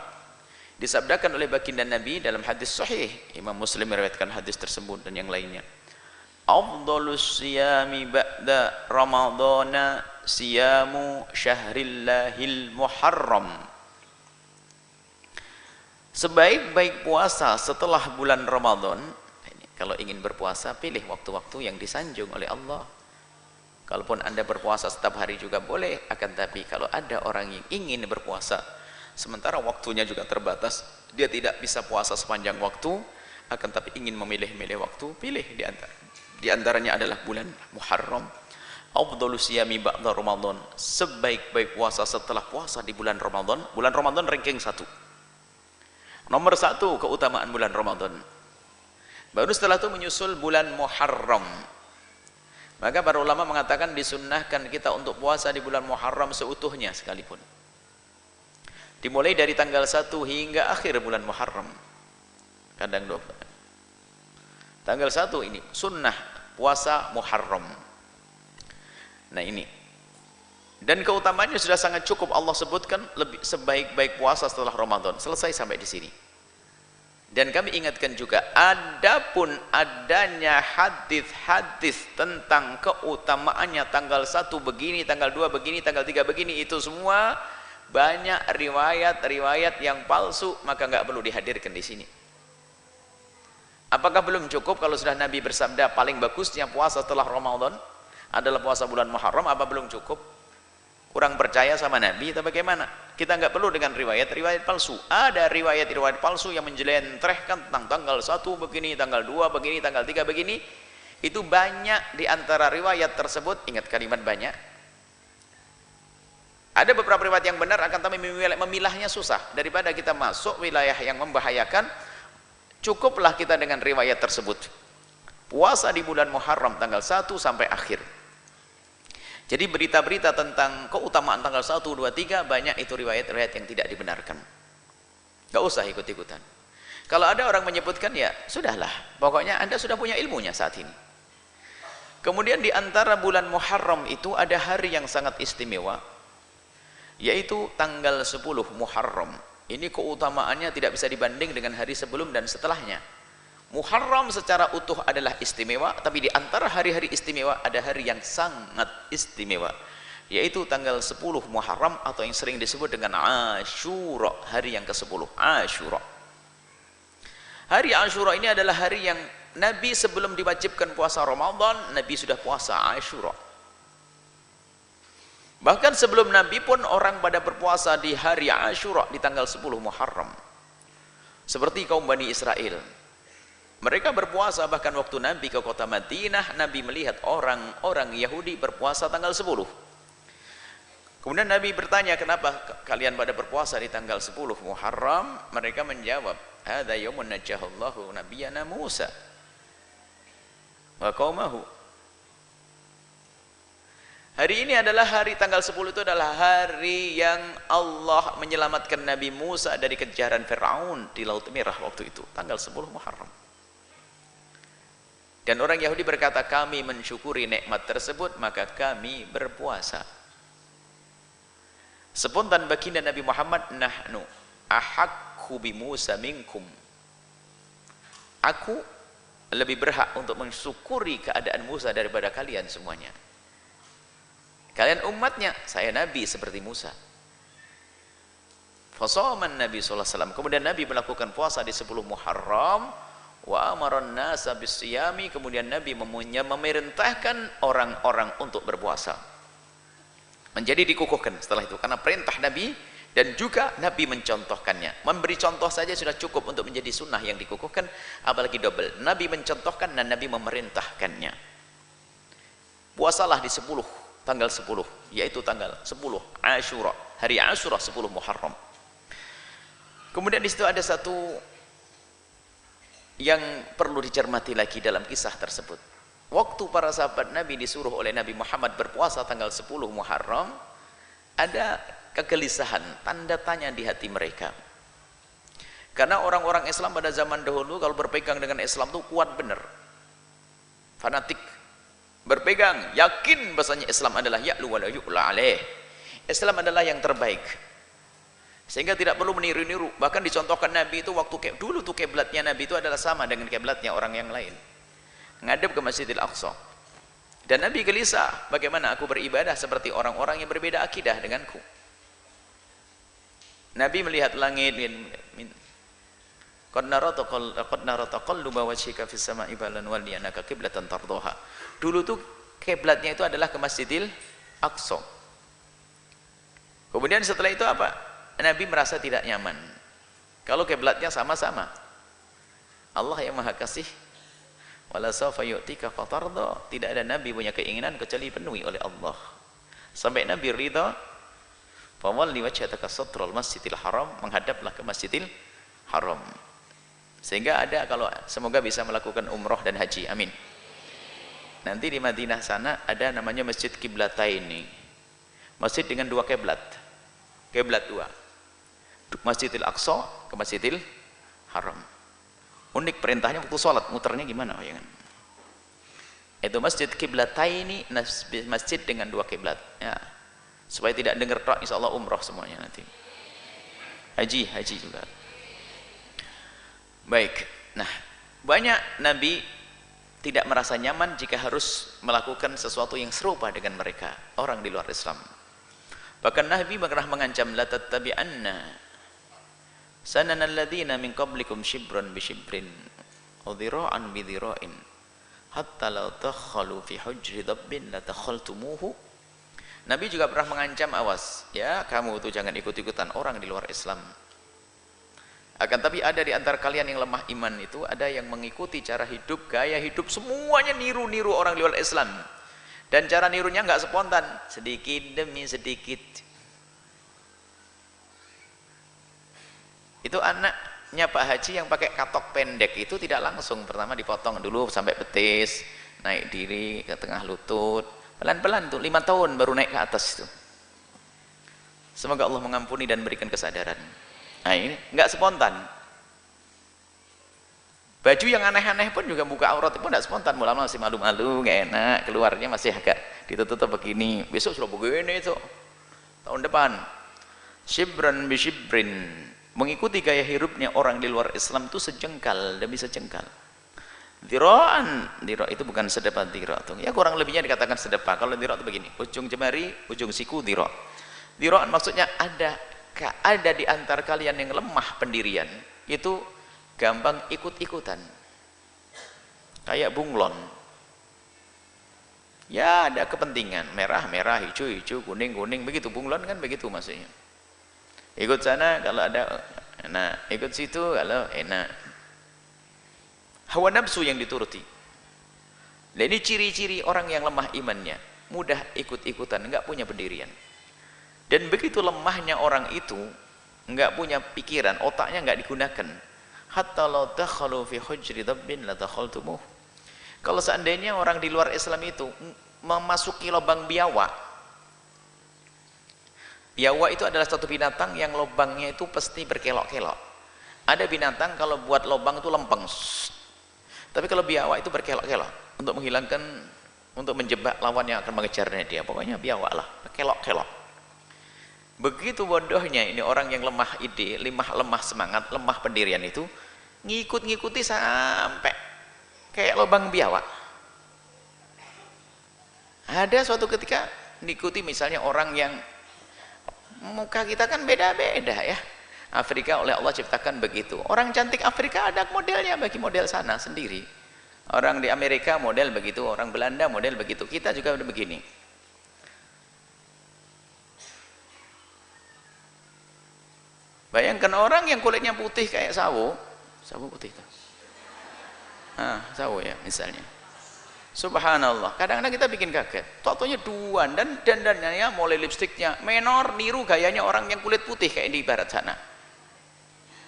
Speaker 1: Disabdakan oleh baginda Nabi dalam hadis sahih, Imam Muslim meriwayatkan hadis tersebut dan yang lainnya. Afdhalus siyami ba'da Ramadhana siyamu syahrillahil Muharram. Sebaik-baik puasa setelah bulan Ramadan. Kalau ingin berpuasa, pilih waktu-waktu yang disanjung oleh Allah. Kalaupun Anda berpuasa setiap hari juga boleh, akan tapi kalau ada orang yang ingin berpuasa, sementara waktunya juga terbatas, dia tidak bisa puasa sepanjang waktu, akan tapi ingin memilih-milih waktu, pilih di antaranya adalah bulan Muharram. Afdhalus siyami ba'da Ramadan. Sebaik-baik puasa setelah puasa di bulan Ramadan. Bulan Ramadan ranking 1. Nomor 1 keutamaan bulan Ramadan. Baru setelah itu menyusul bulan Muharram. Maka para ulama mengatakan disunnahkan kita untuk puasa di bulan Muharram seutuhnya sekalipun. Dimulai dari tanggal 1 hingga akhir bulan Muharram. Kadang 2. Tanggal 1 ini sunnah puasa Muharram. Nah ini. Dan keutamanya sudah sangat cukup Allah sebutkan, lebih sebaik-baik puasa setelah Ramadan. Selesai sampai di sini. Dan kami ingatkan juga, adapun adanya hadis-hadis tentang keutamaannya tanggal 1 begini, tanggal 2 begini, tanggal 3 begini, itu semua banyak riwayat-riwayat yang palsu, maka nggak perlu dihadirkan di sini. Apakah belum cukup kalau sudah Nabi bersabda paling bagusnya puasa setelah Ramadan adalah puasa bulan Muharram? Apa belum cukup? Kurang percaya sama Nabi atau bagaimana? Kita nggak perlu dengan riwayat-riwayat palsu. Ada riwayat-riwayat palsu yang menjelentrehkan tentang tanggal 1 begini, tanggal 2 begini, tanggal 3 begini. Itu banyak di antara riwayat tersebut. Ingat kalimat banyak. Ada beberapa riwayat yang benar, akan tapi memilahnya susah. Daripada kita masuk wilayah yang membahayakan, cukuplah kita dengan riwayat tersebut. Puasa di bulan Muharram tanggal 1 sampai akhir. Jadi berita-berita tentang keutamaan tanggal 1, 2, 3 banyak itu riwayat-riwayat yang tidak dibenarkan. Gak usah ikut-ikutan. Kalau ada orang menyebutkan, ya sudahlah, pokoknya Anda sudah punya ilmunya saat ini. Kemudian di antara bulan Muharram itu ada hari yang sangat istimewa, yaitu tanggal 10 Muharram. Ini keutamaannya tidak bisa dibanding dengan hari sebelum dan setelahnya. Muharram secara utuh adalah istimewa, tapi di antara hari-hari istimewa ada hari yang sangat istimewa, yaitu tanggal 10 Muharram atau yang sering disebut dengan Asyura, hari yang ke-10, Asyura. Hari Asyura ini adalah hari yang Nabi sebelum diwajibkan puasa Ramadan, Nabi sudah puasa Asyura. Bahkan sebelum Nabi pun orang pada berpuasa di hari Asyura di tanggal 10 Muharram. Seperti kaum Bani Israel. Mereka berpuasa, bahkan waktu Nabi ke kota Madinah, Nabi melihat orang-orang Yahudi berpuasa tanggal 10. Kemudian Nabi bertanya, kenapa kalian pada berpuasa di tanggal 10 Muharram? Mereka menjawab, hadza yaumun najjahallahu nabiyyana Musa wa qaumahu. Hari ini adalah hari tanggal 10 itu adalah hari yang Allah menyelamatkan Nabi Musa dari kejaran Firaun di Laut Merah waktu itu, tanggal 10 Muharram. Dan orang Yahudi berkata, kami mensyukuri nikmat tersebut, maka kami berpuasa. Spontan baginda Nabi Muhammad, nahnu ahakku bi Musa minkum. Aku lebih berhak untuk mensyukuri keadaan Musa daripada kalian semuanya. Kalian umatnya, saya Nabi seperti Musa. Fasaman Nabi SAW. Kemudian Nabi melakukan puasa di 10 Muharram. Wa amaran nasa bisiyami, kemudian Nabi memerintahkan orang-orang untuk berpuasa. Menjadi dikukuhkan setelah itu, karena perintah Nabi Dan juga Nabi mencontohkannya. Memberi contoh saja sudah cukup untuk menjadi sunnah yang dikukuhkan, apalagi double. Nabi mencontohkan dan Nabi memerintahkannya. Puasalah di 10, tanggal 10, yaitu tanggal 10 Asyura, hari Asyura 10 Muharram. Kemudian di situ ada satu yang perlu dicermati lagi dalam kisah tersebut. Waktu para sahabat Nabi disuruh oleh Nabi Muhammad berpuasa tanggal 10 Muharram, ada kegelisahan, tanda tanya di hati mereka. Karena orang-orang Islam pada zaman dahulu kalau berpegang dengan Islam itu kuat benar, fanatik, berpegang, yakin bahasanya Islam adalah ya'lu wa la yu'la alaih. Islam adalah yang terbaik, sehingga tidak perlu meniru-niru. Bahkan dicontohkan Nabi itu waktu dulu tuh kiblatnya Nabi itu adalah sama dengan kiblatnya orang yang lain, ngadep ke Masjidil Aqsa. Dan Nabi gelisah, bagaimana aku beribadah seperti orang-orang yang berbeda akidah denganku. Nabi melihat langit, qad nara taqalluba wajhika fis sama'i falan walliyanaka qiblatan tardaha. Dulu tuh kiblatnya itu adalah ke Masjidil Aqsa. Kemudian setelah itu apa? Nabi merasa tidak nyaman kalau kiblatnya sama-sama. Allah yang Maha Kasih, wala sawfa yu'tika fatarda. Tidak ada nabi punya keinginan kecuali dipenuhi oleh Allah. Sampai Nabi ridha, fawalli wajhataka satral masjidil haram, menghadaplah ke Masjidil Haram. Sehingga ada, kalau semoga bisa melakukan umroh dan haji, amin. Nanti di Madinah sana ada namanya Masjid Qiblataini, masjid dengan dua kiblat, kiblat dua, Masjidil Aqsa ke Masjidil Haram. Unik perintahnya waktu sholat, muternya gimana ya kan? Itu Masjid Qiblataini, masjid dengan dua kiblat ya, supaya tidak dengar tok, insyaallah umroh semuanya nanti, haji juga. Baik, nah banyak nabi tidak merasa nyaman jika harus melakukan sesuatu yang serupa dengan mereka, orang di luar Islam. Bahkan Nabi pernah mengancam, la tattabi'anna sananal ladzina min qablikum shibran bi shibrin wa dhira'an bi dhira'in hatta law takhalu fi hujri dabbin la takhaltumuhu. Nabi juga pernah mengancam, awas ya, kamu itu jangan ikut-ikutan orang di luar Islam. Akan tapi ada di antara kalian yang lemah iman itu, ada yang mengikuti cara hidup, gaya hidup, semuanya niru-niru orang di luar Islam. Dan cara nirunya nggak spontan, sedikit demi sedikit. Itu anaknya Pak Haji yang pakai katok pendek itu tidak langsung, pertama dipotong dulu sampai betis, naik diri ke tengah lutut, pelan-pelan tuh 5 tahun baru naik ke atas itu. Semoga Allah mengampuni dan berikan kesadaran. Nah ini nggak spontan. Baju yang aneh-aneh pun juga buka aurat pun nggak spontan. Mulai masih malu-malu, nggak enak, keluarnya masih agak ditutup begini. Besok sudah begini itu. Tahun depan shibran bi shibrin, mengikuti gaya hidupnya orang di luar Islam itu sejengkal demi sejengkal. Dhira'an, dhira' itu bukan sedepan dhira' tuh. Ya kurang lebihnya dikatakan sedepan. Kalau dhira' itu begini, ujung jemari, ujung siku dhira'. Dhira'an maksudnya ada di antara kalian yang lemah pendirian, itu gampang ikut-ikutan, kayak bunglon ya, ada kepentingan, merah-merah, hijau-hijau, kuning-kuning, begitu bunglon kan, begitu maksudnya. Ikut sana kalau ada enak, ikut situ kalau enak, hawa nafsu yang dituruti. Nah ini ciri-ciri orang yang lemah imannya, mudah ikut-ikutan, enggak punya pendirian. Dan begitu lemahnya orang itu, enggak punya pikiran, otaknya enggak digunakan. Hatta law dakhalu fi hujri dabbin la dakhaltumuh. Kalau seandainya orang di luar Islam itu memasuki lubang biawak. Biawak itu adalah satu binatang yang lubangnya itu pasti berkelok-kelok. Ada binatang kalau buat lubang itu lempeng. Tapi kalau biawak itu berkelok-kelok untuk menghilangkan, untuk menjebak lawan yang akan mengejarnya dia. Pokoknya biawak lah, berkelok-kelok. Begitu bodohnya ini orang yang lemah ide, lemah semangat, lemah pendirian itu, ngikut-ngikuti sampai kayak lubang biawak. Ada suatu ketika ngikuti misalnya orang yang muka kita kan beda-beda ya. Afrika oleh Allah ciptakan begitu. Orang cantik Afrika ada modelnya bagi model sana sendiri. Orang di Amerika model begitu, orang Belanda model begitu. Kita juga udah begini. Bayangkan orang yang kulitnya putih kayak sawo putih itu. Sawo ya misalnya. Subhanallah, kadang-kadang kita bikin kaget. Totonya duan dan dandannya mulai lipstiknya menor, niru gayanya orang yang kulit putih kayak di barat sana.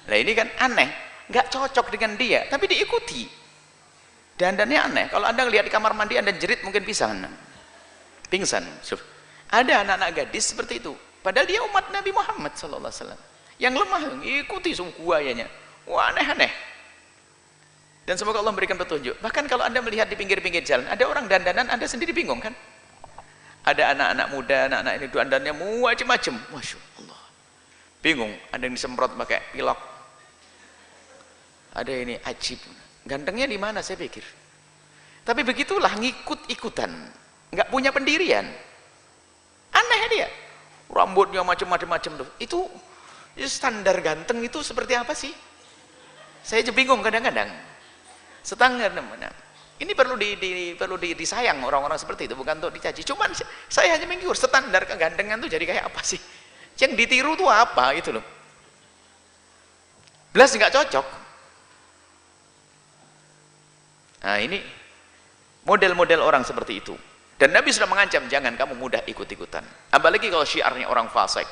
Speaker 1: Nah ini kan aneh, nggak cocok dengan dia, tapi diikuti. Dandannya aneh. Kalau Anda lihat di kamar mandi Anda jerit mungkin pingsan. Ada anak-anak gadis seperti itu. Padahal dia umat Nabi Muhammad SAW. Yang lemah ikuti gayanya. Wah aneh-aneh. Dan semoga Allah memberikan petunjuk. Bahkan kalau Anda melihat di pinggir-pinggir jalan, ada orang dandanan, Anda sendiri bingung kan? Ada anak-anak muda, anak-anak ini dandannya macam-macam. Masya Allah. Bingung. Ada yang disemprot pakai pilok. Ada ini ajib. Gantengnya di mana saya pikir. Tapi begitulah ngikut-ikutan. Nggak punya pendirian. Aneh dia. Rambutnya macam-macam tuh. Itu standar ganteng itu seperti apa sih? Saya aja bingung kadang-kadang. Standar namanya. Ini perlu disayang orang-orang seperti itu, bukan untuk dicaci. Cuman saya hanya mikir standar kegantengan itu jadi kayak apa sih? Yang ditiru tuh apa itu loh. Belas nggak cocok. Nah ini model-model orang seperti itu. Dan Nabi sudah mengancam, jangan kamu mudah ikut-ikutan. Apalagi kalau syiarnya orang fasik.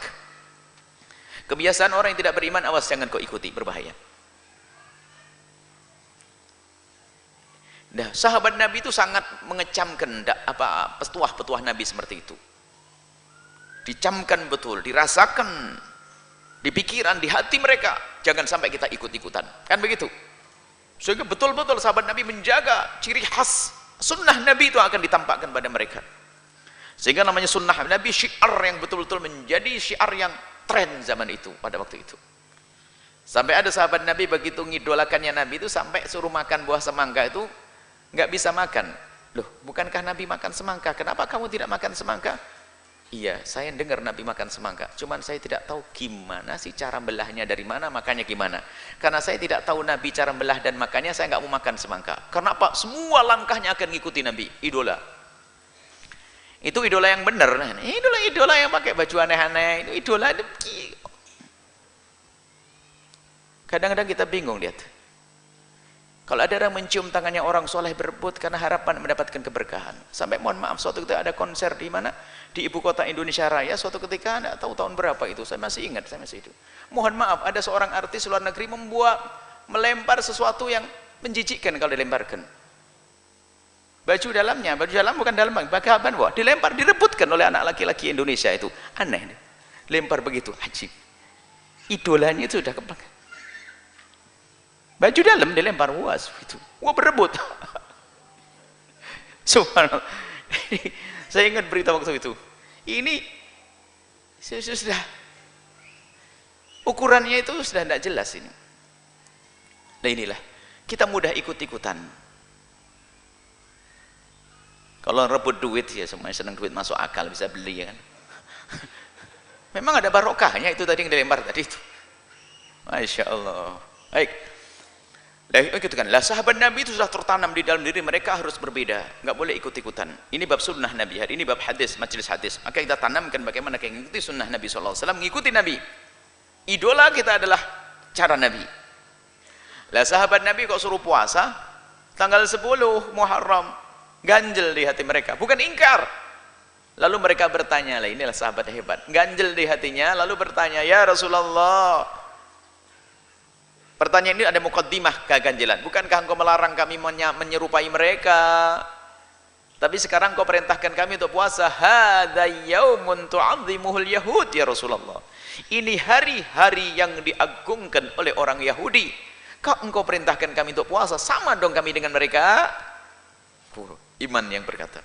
Speaker 1: Kebiasaan orang yang tidak beriman, awas jangan kau ikuti, berbahaya. Nah, sahabat Nabi itu sangat mengecamkan petuah-petuah Nabi seperti itu. Dicamkan betul, dirasakan di pikiran, di hati mereka, jangan sampai kita ikut-ikutan. Kan begitu? Sehingga betul-betul sahabat Nabi menjaga ciri khas sunnah Nabi itu akan ditampakkan pada mereka. Sehingga namanya sunnah Nabi syiar yang betul-betul menjadi syiar yang tren zaman itu, pada waktu itu. Sampai ada sahabat Nabi begitu ngidolakannya Nabi itu sampai suruh makan buah semangka itu nggak bisa makan. Loh, bukankah Nabi makan semangka? Kenapa kamu tidak makan semangka? Iya, saya dengar Nabi makan semangka. Cuman saya tidak tahu gimana sih cara belahnya, dari mana makannya gimana. Karena saya tidak tahu Nabi cara belah dan makannya, saya nggak mau makan semangka. Karena apa? Semua langkahnya akan ngikuti Nabi. Idola. Itu idola yang benar. Idola yang pakai baju aneh-aneh. Itu idola. Kadang-kadang kita bingung lihat. Kalau ada orang mencium tangannya orang soleh berebut karena harapan mendapatkan keberkahan. Sampai mohon maaf, suatu ketika ada konser di mana? Di ibu kota Indonesia Raya, suatu ketika tidak tahu tahun berapa itu, saya masih ingat, saya masih itu. Mohon maaf, ada seorang artis luar negeri melempar sesuatu yang menjijikkan kalau dilemparkan. Baju dalam bukan dalam, bagaimana wah, dilempar, direbutkan oleh anak laki-laki Indonesia itu. Aneh, lempar begitu, ajib. Idolanya itu sudah kepang. Baju dalam dilempar, wah itu, wah berebut. Subhanallah. Saya ingat berita waktu itu. Ini sudah ukurannya itu sudah tidak jelas ini. Nah inilah kita mudah ikut-ikutan. Kalau rebut duit ya semuanya senang duit, masuk akal, bisa beli ya kan. Memang ada barokahnya itu tadi yang dilempar tadi itu. Masya Allah. Baik. Lah sahabat Nabi itu sudah tertanam di dalam diri mereka, harus berbeda, nggak boleh ikut-ikutan. Ini bab sunnah Nabi, hari ini bab hadis, majelis hadis. Maka kita tanamkan bagaimana kita mengikuti sunnah Nabi SAW, mengikuti Nabi. Idola kita adalah cara Nabi. Lah sahabat Nabi kok suruh puasa tanggal 10 Muharram, ganjel di hati mereka, bukan ingkar. Lalu mereka bertanya, lah inilah sahabat hebat, ganjel di hatinya, lalu bertanya, ya Rasulullah. Pertanyaan ini ada mukaddimah keganjilan. Bukankah engkau melarang kami menyerupai mereka? Tapi sekarang engkau perintahkan kami untuk puasa. Hadza yaumun tu'azzimuhul yahud ya Rasulullah. Ini hari-hari yang diagungkan oleh orang Yahudi. Kok engkau perintahkan kami untuk puasa? Sama dong kami dengan mereka. Iman yang berkata.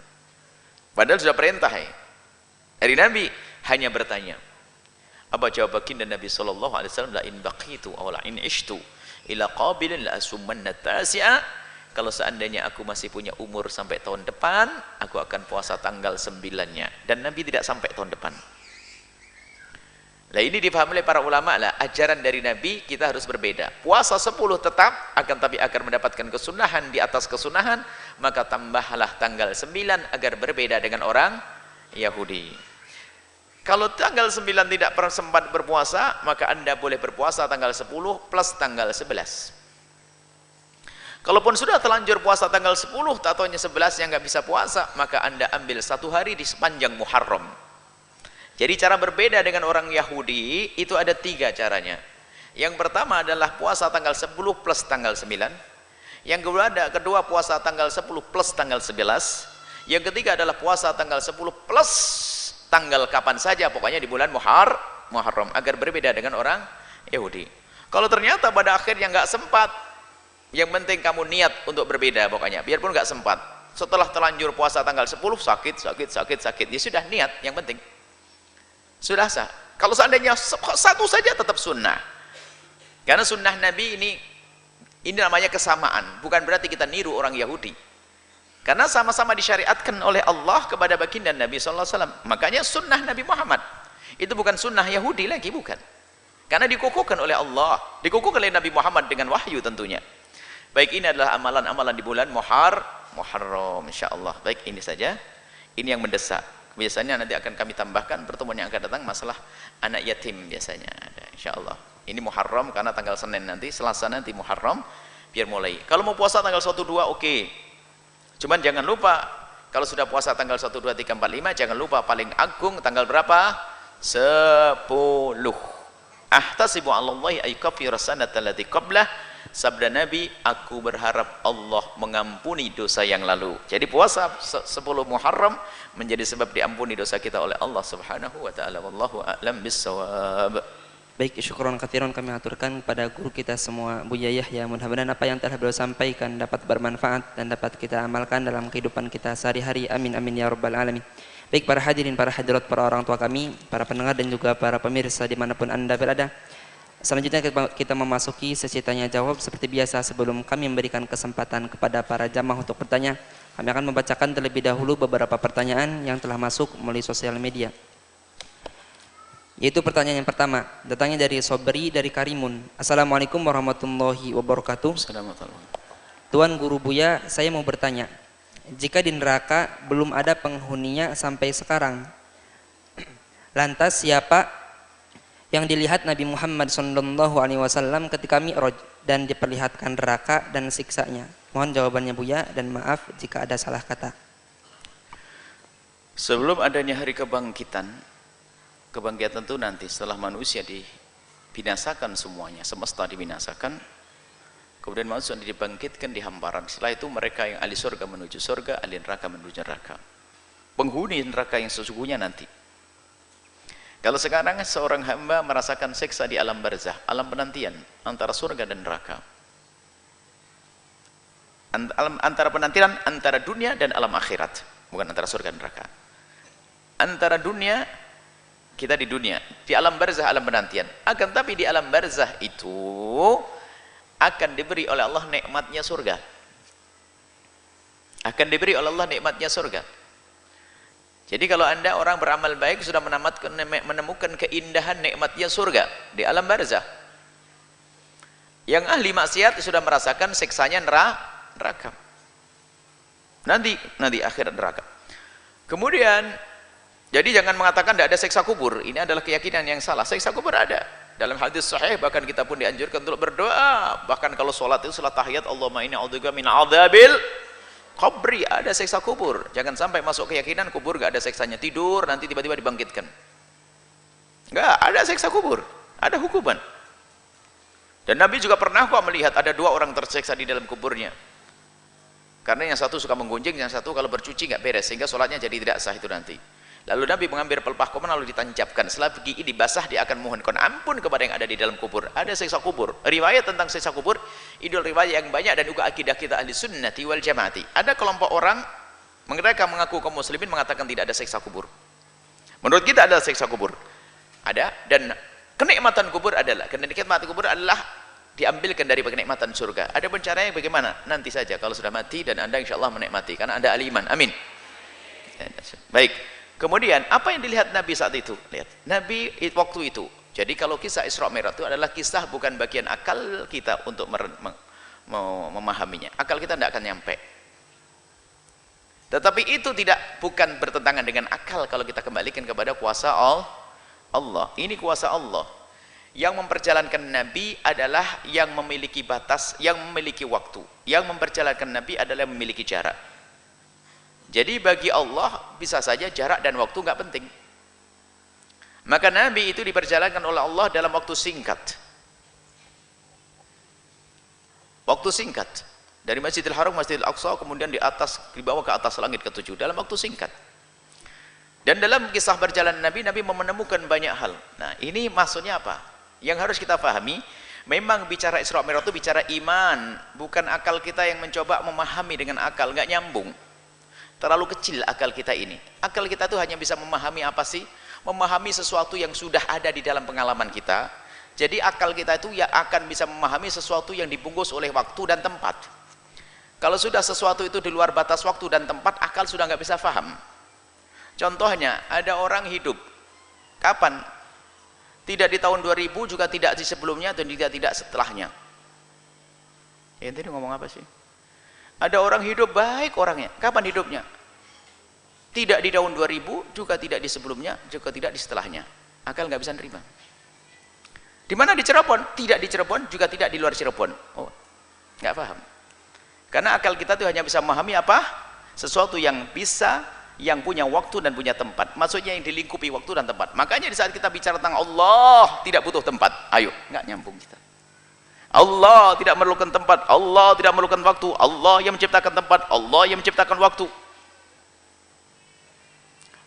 Speaker 1: Padahal sudah perintah ya. Dari Nabi hanya bertanya. Apa jawab baginda Nabi sallallahu alaihi wasallam, la in baqitu aw la in ishtu ila qabilin la asummanna tasi'a. Kalau seandainya aku masih punya umur sampai tahun depan, aku akan puasa tanggal 9-nya. Dan Nabi tidak sampai tahun depan. Nah ini dipahami oleh para ulama lah, ajaran dari Nabi kita harus berbeda. Puasa 10 tetap, tapi agar mendapatkan kesunahan di atas kesunahan, maka tambahlah tanggal 9 agar berbeda dengan orang Yahudi.
Speaker 2: Kalau tanggal 9 tidak sempat berpuasa, maka Anda boleh berpuasa tanggal 10 plus tanggal 11. Kalaupun sudah terlanjur puasa tanggal 10, ataunya 11 yang nggak bisa puasa, maka Anda ambil 1 hari di sepanjang Muharram. Jadi cara berbeda dengan orang Yahudi, itu ada 3 caranya. Yang pertama adalah puasa tanggal 10 plus tanggal 9. Yang kedua puasa tanggal 10 plus tanggal 11. Yang ketiga adalah puasa tanggal 10 plus tanggal kapan saja, pokoknya di bulan Muharram, agar berbeda dengan orang Yahudi. Kalau ternyata pada akhirnya nggak sempat, yang penting kamu niat untuk berbeda, pokoknya biarpun nggak sempat, setelah terlanjur puasa tanggal 10 sakit, ya sudah niat, yang penting sudah sah. Kalau seandainya satu saja tetap sunnah, karena sunnah Nabi ini namanya kesamaan, bukan berarti kita niru orang Yahudi. Karena sama-sama disyariatkan oleh Allah kepada baginda Nabi SAW. Makanya sunnah Nabi Muhammad itu bukan sunnah Yahudi lagi, bukan. Karena dikukuhkan oleh Allah, dikukuhkan oleh Nabi Muhammad dengan wahyu tentunya. Baik, ini adalah amalan-amalan di bulan Muharram, insyaallah. Baik, ini saja. Ini yang mendesak. Biasanya nanti akan kami tambahkan pertemuan yang akan datang masalah anak yatim, biasanya ada, insyaallah. Ini Muharram karena tanggal Senin nanti, Selasa nanti Muharram, biar mulai. Kalau mau puasa tanggal 1, 2 oke. Cuman jangan lupa, kalau sudah puasa tanggal 1, 2, 3, 4, 5, jangan lupa paling agung tanggal berapa? 10. Ahtasibu 'alallahi ay kaffira sanata allati qablah. Sabda Nabi, aku berharap Allah mengampuni dosa yang lalu. Jadi puasa 10 Muharram menjadi sebab diampuni dosa kita oleh Allah Subhanahu wa taala. Wallahu a'lam bissawab.
Speaker 3: Baik, syukron katsiran kami aturkan kepada guru kita semua, Buya Yahya. Mudah-mudahan apa yang telah beliau sampaikan dapat bermanfaat dan dapat kita amalkan dalam kehidupan kita sehari-hari. Amin amin ya rabbal alamin. Baik para hadirin, para hadirat, para orang tua kami, para pendengar dan juga para pemirsa dimanapun Anda berada. Selanjutnya kita memasuki sesi tanya jawab. Seperti biasa, sebelum kami memberikan kesempatan kepada para jamaah untuk bertanya, kami akan membacakan terlebih dahulu beberapa pertanyaan yang telah masuk melalui sosial media. Yaitu pertanyaan yang pertama, datangnya dari Sobri dari Karimun. Assalamualaikum warahmatullahi wabarakatuh. Tuan Guru Buya, saya mau bertanya, jika di neraka belum ada penghuninya sampai sekarang, lantas siapa yang dilihat Nabi Muhammad SAW ketika Mi'raj dan diperlihatkan neraka dan siksanya? Mohon jawabannya Buya, dan maaf jika ada salah kata.
Speaker 2: Sebelum adanya hari kebangkitan itu nanti setelah manusia dibinasakan semuanya, semesta dibinasakan, kemudian manusia dibangkitkan di hamparan. Setelah itu mereka yang ahli surga menuju surga, ahli neraka menuju neraka. Penghuni neraka yang sesungguhnya nanti. Kalau sekarang seorang hamba merasakan siksa di alam barzah, alam penantian antara surga dan neraka, antara penantian antara dunia dan alam akhirat, bukan antara surga dan neraka. Antara dunia, kita di dunia, di alam barzah, alam penantian. Akan tapi di alam barzah itu akan diberi oleh Allah nikmatnya surga. Akan diberi oleh Allah nikmatnya surga. Jadi kalau Anda orang beramal baik sudah menemukan keindahan nikmatnya surga di alam barzah. Yang ahli maksiat sudah merasakan siksanya neraka. Nanti akhirat neraka. Kemudian, jadi jangan mengatakan tidak ada siksa kubur. Ini adalah keyakinan yang salah. Siksa kubur ada. Dalam hadis sahih bahkan kita pun dianjurkan untuk berdoa. Bahkan kalau sholat itu setelah tahiyat, Allahumma inni a'udzubika min adzabil qabri, ada siksa kubur. Jangan sampai masuk keyakinan kubur gak ada siksanya. Tidur nanti tiba-tiba dibangkitkan. Enggak, ada siksa kubur. Ada hukuman. Dan Nabi juga pernah kok melihat ada 2 orang tersiksa di dalam kuburnya. Karena yang satu suka menggunjing, yang satu kalau bercuci gak beres, sehingga sholatnya jadi tidak sah itu nanti. Lalu Nabi mengambil pelepah korban lalu ditancapkan. Setelah gigi dibasah, dia akan mohonkan ampun kepada yang ada di dalam kubur. Ada siksa kubur. Riwayat tentang siksa kubur itu riwayat yang banyak, dan juga akidah kita ahli sunnati wal jamaati. Ada kelompok orang mereka mengaku kaum muslimin mengatakan tidak ada siksa kubur. Menurut kita ada siksa kubur. Ada, dan kenikmatan kubur adalah, kenikmatan kubur adalah diambilkan dari kenikmatan surga. Ada pun caranya bagaimana? Nanti saja kalau sudah mati dan Anda insyaallah menikmati, karena Anda ahli iman. Amin. Baik. Kemudian apa yang dilihat Nabi saat itu? Lihat, Nabi waktu itu. Jadi kalau kisah Isra Mi'raj itu adalah kisah bukan bagian akal kita untuk memahaminya. Akal kita tidak akan nyampe. Tetapi itu bukan bertentangan dengan akal kalau kita kembalikan kepada kuasa Allah. Ini kuasa Allah. Yang memperjalankan Nabi adalah yang memiliki batas, yang memiliki waktu. Yang memperjalankan Nabi adalah yang memiliki jarak. Jadi bagi Allah bisa saja jarak dan waktu nggak penting. Maka Nabi itu diperjalankan oleh Allah dalam waktu singkat. Waktu singkat. Dari Masjidil Haram, Masjidil Aqsa, kemudian dibawa ke atas langit ke-7 dalam waktu singkat. Dan dalam kisah perjalanan Nabi, Nabi menemukan banyak hal. Nah, ini maksudnya apa? Yang harus kita pahami, memang bicara Isra Mi'raj itu bicara iman, bukan akal kita yang mencoba memahami dengan akal, nggak nyambung. Terlalu kecil akal kita ini. Akal kita tuh hanya bisa memahami apa sih? Memahami sesuatu yang sudah ada di dalam pengalaman kita. Jadi akal kita itu ya akan bisa memahami sesuatu yang dibungkus oleh waktu dan tempat. Kalau sudah sesuatu itu di luar batas waktu dan tempat, akal sudah nggak bisa paham. Contohnya, ada orang hidup. Kapan? Tidak di tahun 2000, juga tidak di sebelumnya, dan tidak setelahnya. Ya, ini ngomong apa sih? Ada orang hidup baik orangnya. Kapan hidupnya? Tidak di tahun 2000, juga tidak di sebelumnya, juga tidak di setelahnya. Akal nggak bisa nerima. Di mana di Cirebon? Tidak di Cirebon, juga tidak di luar Cirebon. Oh, nggak paham. Karena akal kita tuh hanya bisa memahami apa? Sesuatu yang bisa, yang punya waktu dan punya tempat. Maksudnya yang dilingkupi waktu dan tempat. Makanya di saat kita bicara tentang Allah, tidak butuh tempat. Ayo, nggak nyambung kita. Allah tidak memerlukan tempat, Allah tidak memerlukan waktu, Allah yang menciptakan tempat, Allah yang menciptakan waktu.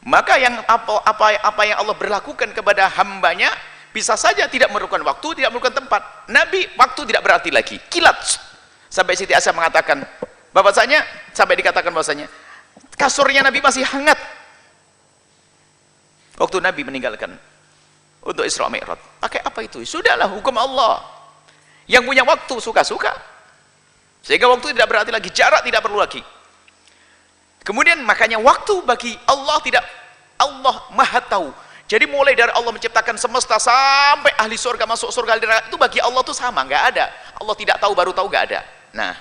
Speaker 2: Maka yang apa yang Allah berlakukan kepada hambanya, bisa saja tidak memerlukan waktu, tidak memerlukan tempat. Nabi, waktu tidak berarti lagi. Kilat. Sampai Siti Aisyah mengatakan, bahwasanya sampai dikatakan bahwasanya kasurnya Nabi masih hangat waktu Nabi meninggalkan untuk Isra Mi'raj. Pakai apa itu? Sudahlah, hukum Allah. Yang punya waktu suka-suka. Sehingga waktu tidak berarti lagi, jarak tidak perlu lagi. Kemudian makanya waktu bagi Allah Allah Maha tahu. Jadi mulai dari Allah menciptakan semesta sampai ahli surga masuk surga, itu bagi Allah itu sama, nggak ada. Allah tidak tahu baru tahu, nggak ada. Nah,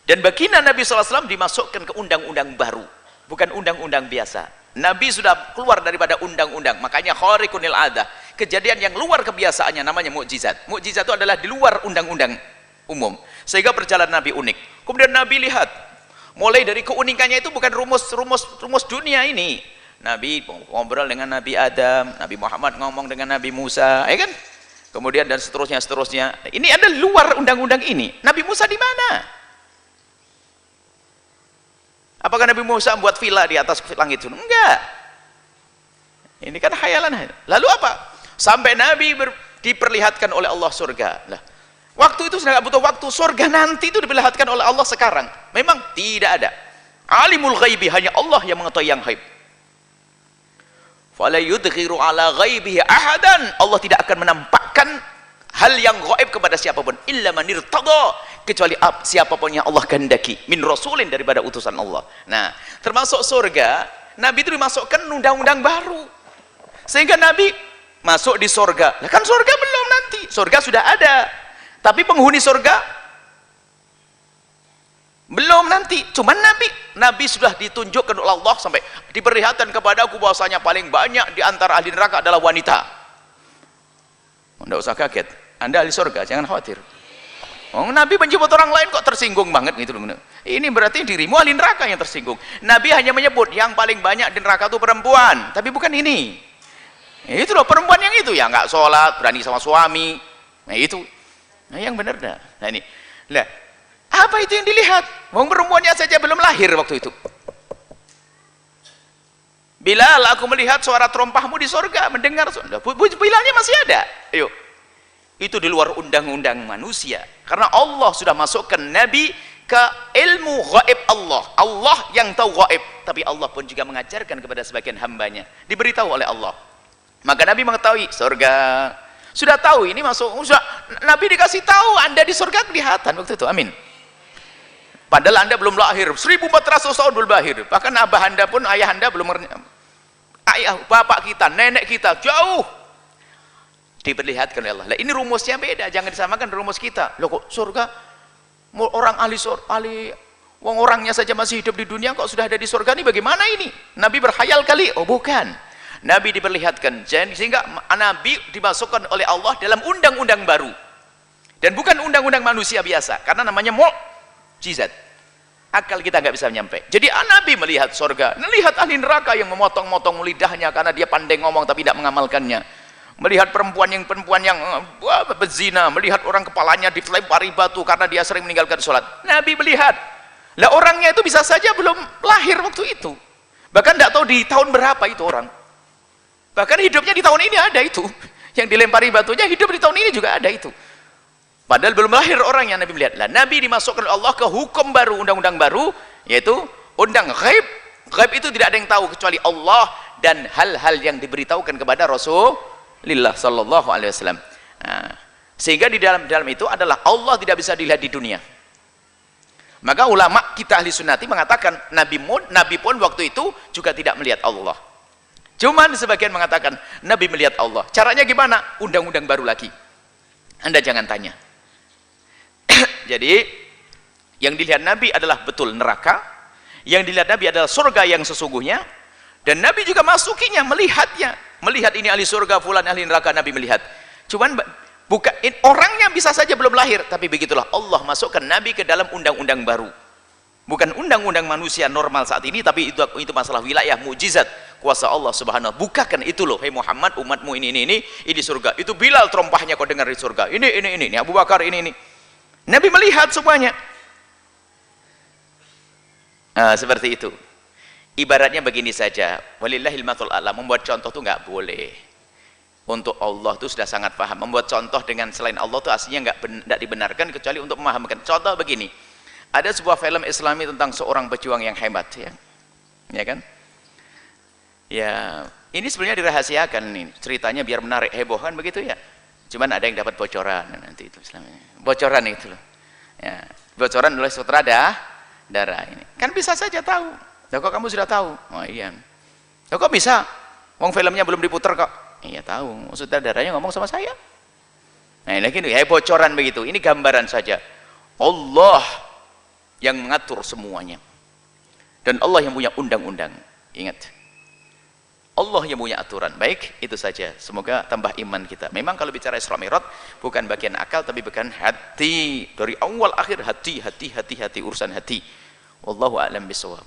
Speaker 2: dan baginda Nabi SAW dimasukkan ke undang-undang baru, bukan undang-undang biasa. Nabi sudah keluar daripada undang-undang, makanya khariqunil adah, kejadian yang luar kebiasaannya namanya mukjizat. Mukjizat itu adalah di luar undang-undang umum, sehingga perjalanan Nabi unik. Kemudian Nabi lihat, mulai dari keunikannya itu bukan rumus dunia ini. Nabi ngobrol dengan Nabi Adam, Nabi Muhammad ngomong dengan Nabi Musa, ya kan? Kemudian dan seterusnya. Ini ada luar undang-undang ini. Nabi Musa di mana? Apakah Nabi Musa membuat villa di atas langit itu? Enggak. Ini kan khayalan. Lalu apa? Sampai Nabi diperlihatkan oleh Allah surga. Lah, waktu itu sudah nggak butuh waktu. Surga nanti itu diperlihatkan oleh Allah sekarang. Memang tidak ada. Alimul ghaibi, hanya Allah yang mengetahui yang ghaib. Fala yudghiru ala ghaibihi ahadan. Allah tidak akan menampakkan hal yang gaib kepada siapapun illa man irtada, kecuali siapapun yang Allah kehendaki, min rasulin, daripada utusan Allah. Nah, termasuk surga, Nabi itu dimasukkan undang-undang baru. Sehingga Nabi masuk di surga. Lah kan surga belum nanti. Surga sudah ada. Tapi penghuni surga belum nanti. Cuman Nabi sudah ditunjukkan oleh Allah sampai diperlihatkan kepada aku bahwasanya paling banyak di antara ahli neraka adalah wanita. Tidak usah kaget, Anda ahli surga, jangan khawatir. Oh, Nabi menyebut orang lain kok tersinggung banget gitu loh. Ini berarti dirimu ahli neraka yang tersinggung. Nabi hanya menyebut yang paling banyak di neraka itu perempuan, tapi bukan ini. Itu loh, perempuan yang itu ya nggak sholat, berani sama suami. Nah itu, nah yang benar dah. Nah ini, lah apa itu yang dilihat? Wong perempuannya saja belum lahir waktu itu. Bilal, aku melihat suara terompahmu di surga, mendengar. Bilalnya masih ada. Ayo, itu di luar undang-undang manusia. Karena Allah sudah masukkan Nabi ke ilmu gaib Allah. Allah yang tahu gaib. Tapi Allah pun juga mengajarkan kepada sebagian hambanya. Diberitahu oleh Allah. Maka Nabi mengetahui surga. Sudah tahu ini masuk. Nabi dikasih tahu Anda di surga kelihatan waktu itu. Amin. Padahal Anda belum lahir. 1400 tahun belum lahir. Bahkan abah Anda pun, ayah Anda belum, ayah, bapak kita, nenek kita jauh diperlihatkan oleh Allah. Lah ini rumusnya beda, jangan disamakan rumus kita. Loh kok surga orang ahli Wong orangnya saja masih hidup di dunia kok sudah ada di surga, ini bagaimana ini? Nabi berkhayal kali? Oh bukan. Nabi diperlihatkan, sehingga Nabi dimasukkan oleh Allah dalam undang-undang baru. Dan bukan undang-undang manusia biasa, karena namanya mukjizat. Akal kita nggak bisa nyampe. Jadi Nabi melihat surga, melihat ahli neraka yang memotong-motong lidahnya karena dia pandai ngomong tapi tidak mengamalkannya. Melihat perempuan yang berzina, melihat orang kepalanya dilempari batu karena dia sering meninggalkan sholat. Nabi melihat. Lah orangnya itu bisa saja belum lahir waktu itu. Bahkan tidak tahu di tahun berapa itu orang. Bahkan hidupnya di tahun ini ada itu. Yang dilempari batunya hidup di tahun ini juga ada itu. Padahal belum lahir orang yang Nabi melihat. Lah Nabi dimasukkan oleh Allah ke hukum baru, undang-undang baru, yaitu undang ghaib. Ghaib itu tidak ada yang tahu kecuali Allah dan hal-hal yang diberitahukan kepada Rasulullah sallallahu alaihi wasallam. Nah, sehingga di dalam itu adalah Allah tidak bisa dilihat di dunia. Maka ulama kita ahli sunnati mengatakan Nabi pun waktu itu juga tidak melihat Allah. Cuman sebagian mengatakan Nabi melihat Allah. Caranya gimana? Undang-undang baru lagi. Anda jangan tanya. Jadi yang dilihat Nabi adalah betul neraka, yang dilihat Nabi adalah surga yang sesungguhnya, dan Nabi juga masukinya, melihatnya. Melihat ini ahli surga, fulan ahli neraka, Nabi melihat. Cuman bukan orangnya bisa saja belum lahir, tapi begitulah Allah masukkan Nabi ke dalam undang-undang baru. Bukan undang-undang manusia normal saat ini, tapi itu masalah wilayah mukjizat kuasa Allah Subhanahu wa taala. Bukakan itu loh, hai Muhammad, umatmu ini surga. Itu Bilal terompahnya kau dengar di surga. Ini Abu Bakar ini. Nabi melihat semuanya. Nah, seperti itu. Ibaratnya begini saja. Walillahil mathul a'la, membuat contoh itu nggak boleh. Untuk Allah itu sudah sangat paham. Membuat contoh dengan selain Allah itu aslinya nggak dibenarkan kecuali untuk memahamkan. Contoh begini, ada sebuah film Islami tentang seorang pejuang yang hebat, ya kan? Ya, ini sebenarnya dirahasiakan nih ceritanya biar menarik, heboh kan begitu ya. Cuman ada yang dapat bocoran nanti itu Islamnya. Bocoran itu loh. Ya, bocoran oleh sutradara ini. Kan bisa saja tahu. Loh, kok kamu sudah tahu? Oh iya. Loh, kok bisa? Wong filmnya belum diputar kok. Iya tahu, sutradaranya ngomong sama saya. Nah, lagi ya bocoran begitu. Ini gambaran saja. Allah yang mengatur semuanya. Dan Allah yang punya undang-undang. Ingat. Allah yang punya aturan. Baik, itu saja. Semoga tambah iman kita. Memang kalau bicara Isra Mi'raj bukan bagian akal tapi bagian hati. Dari awal akhir hati urusan hati. Wallahu a'lam bishawab.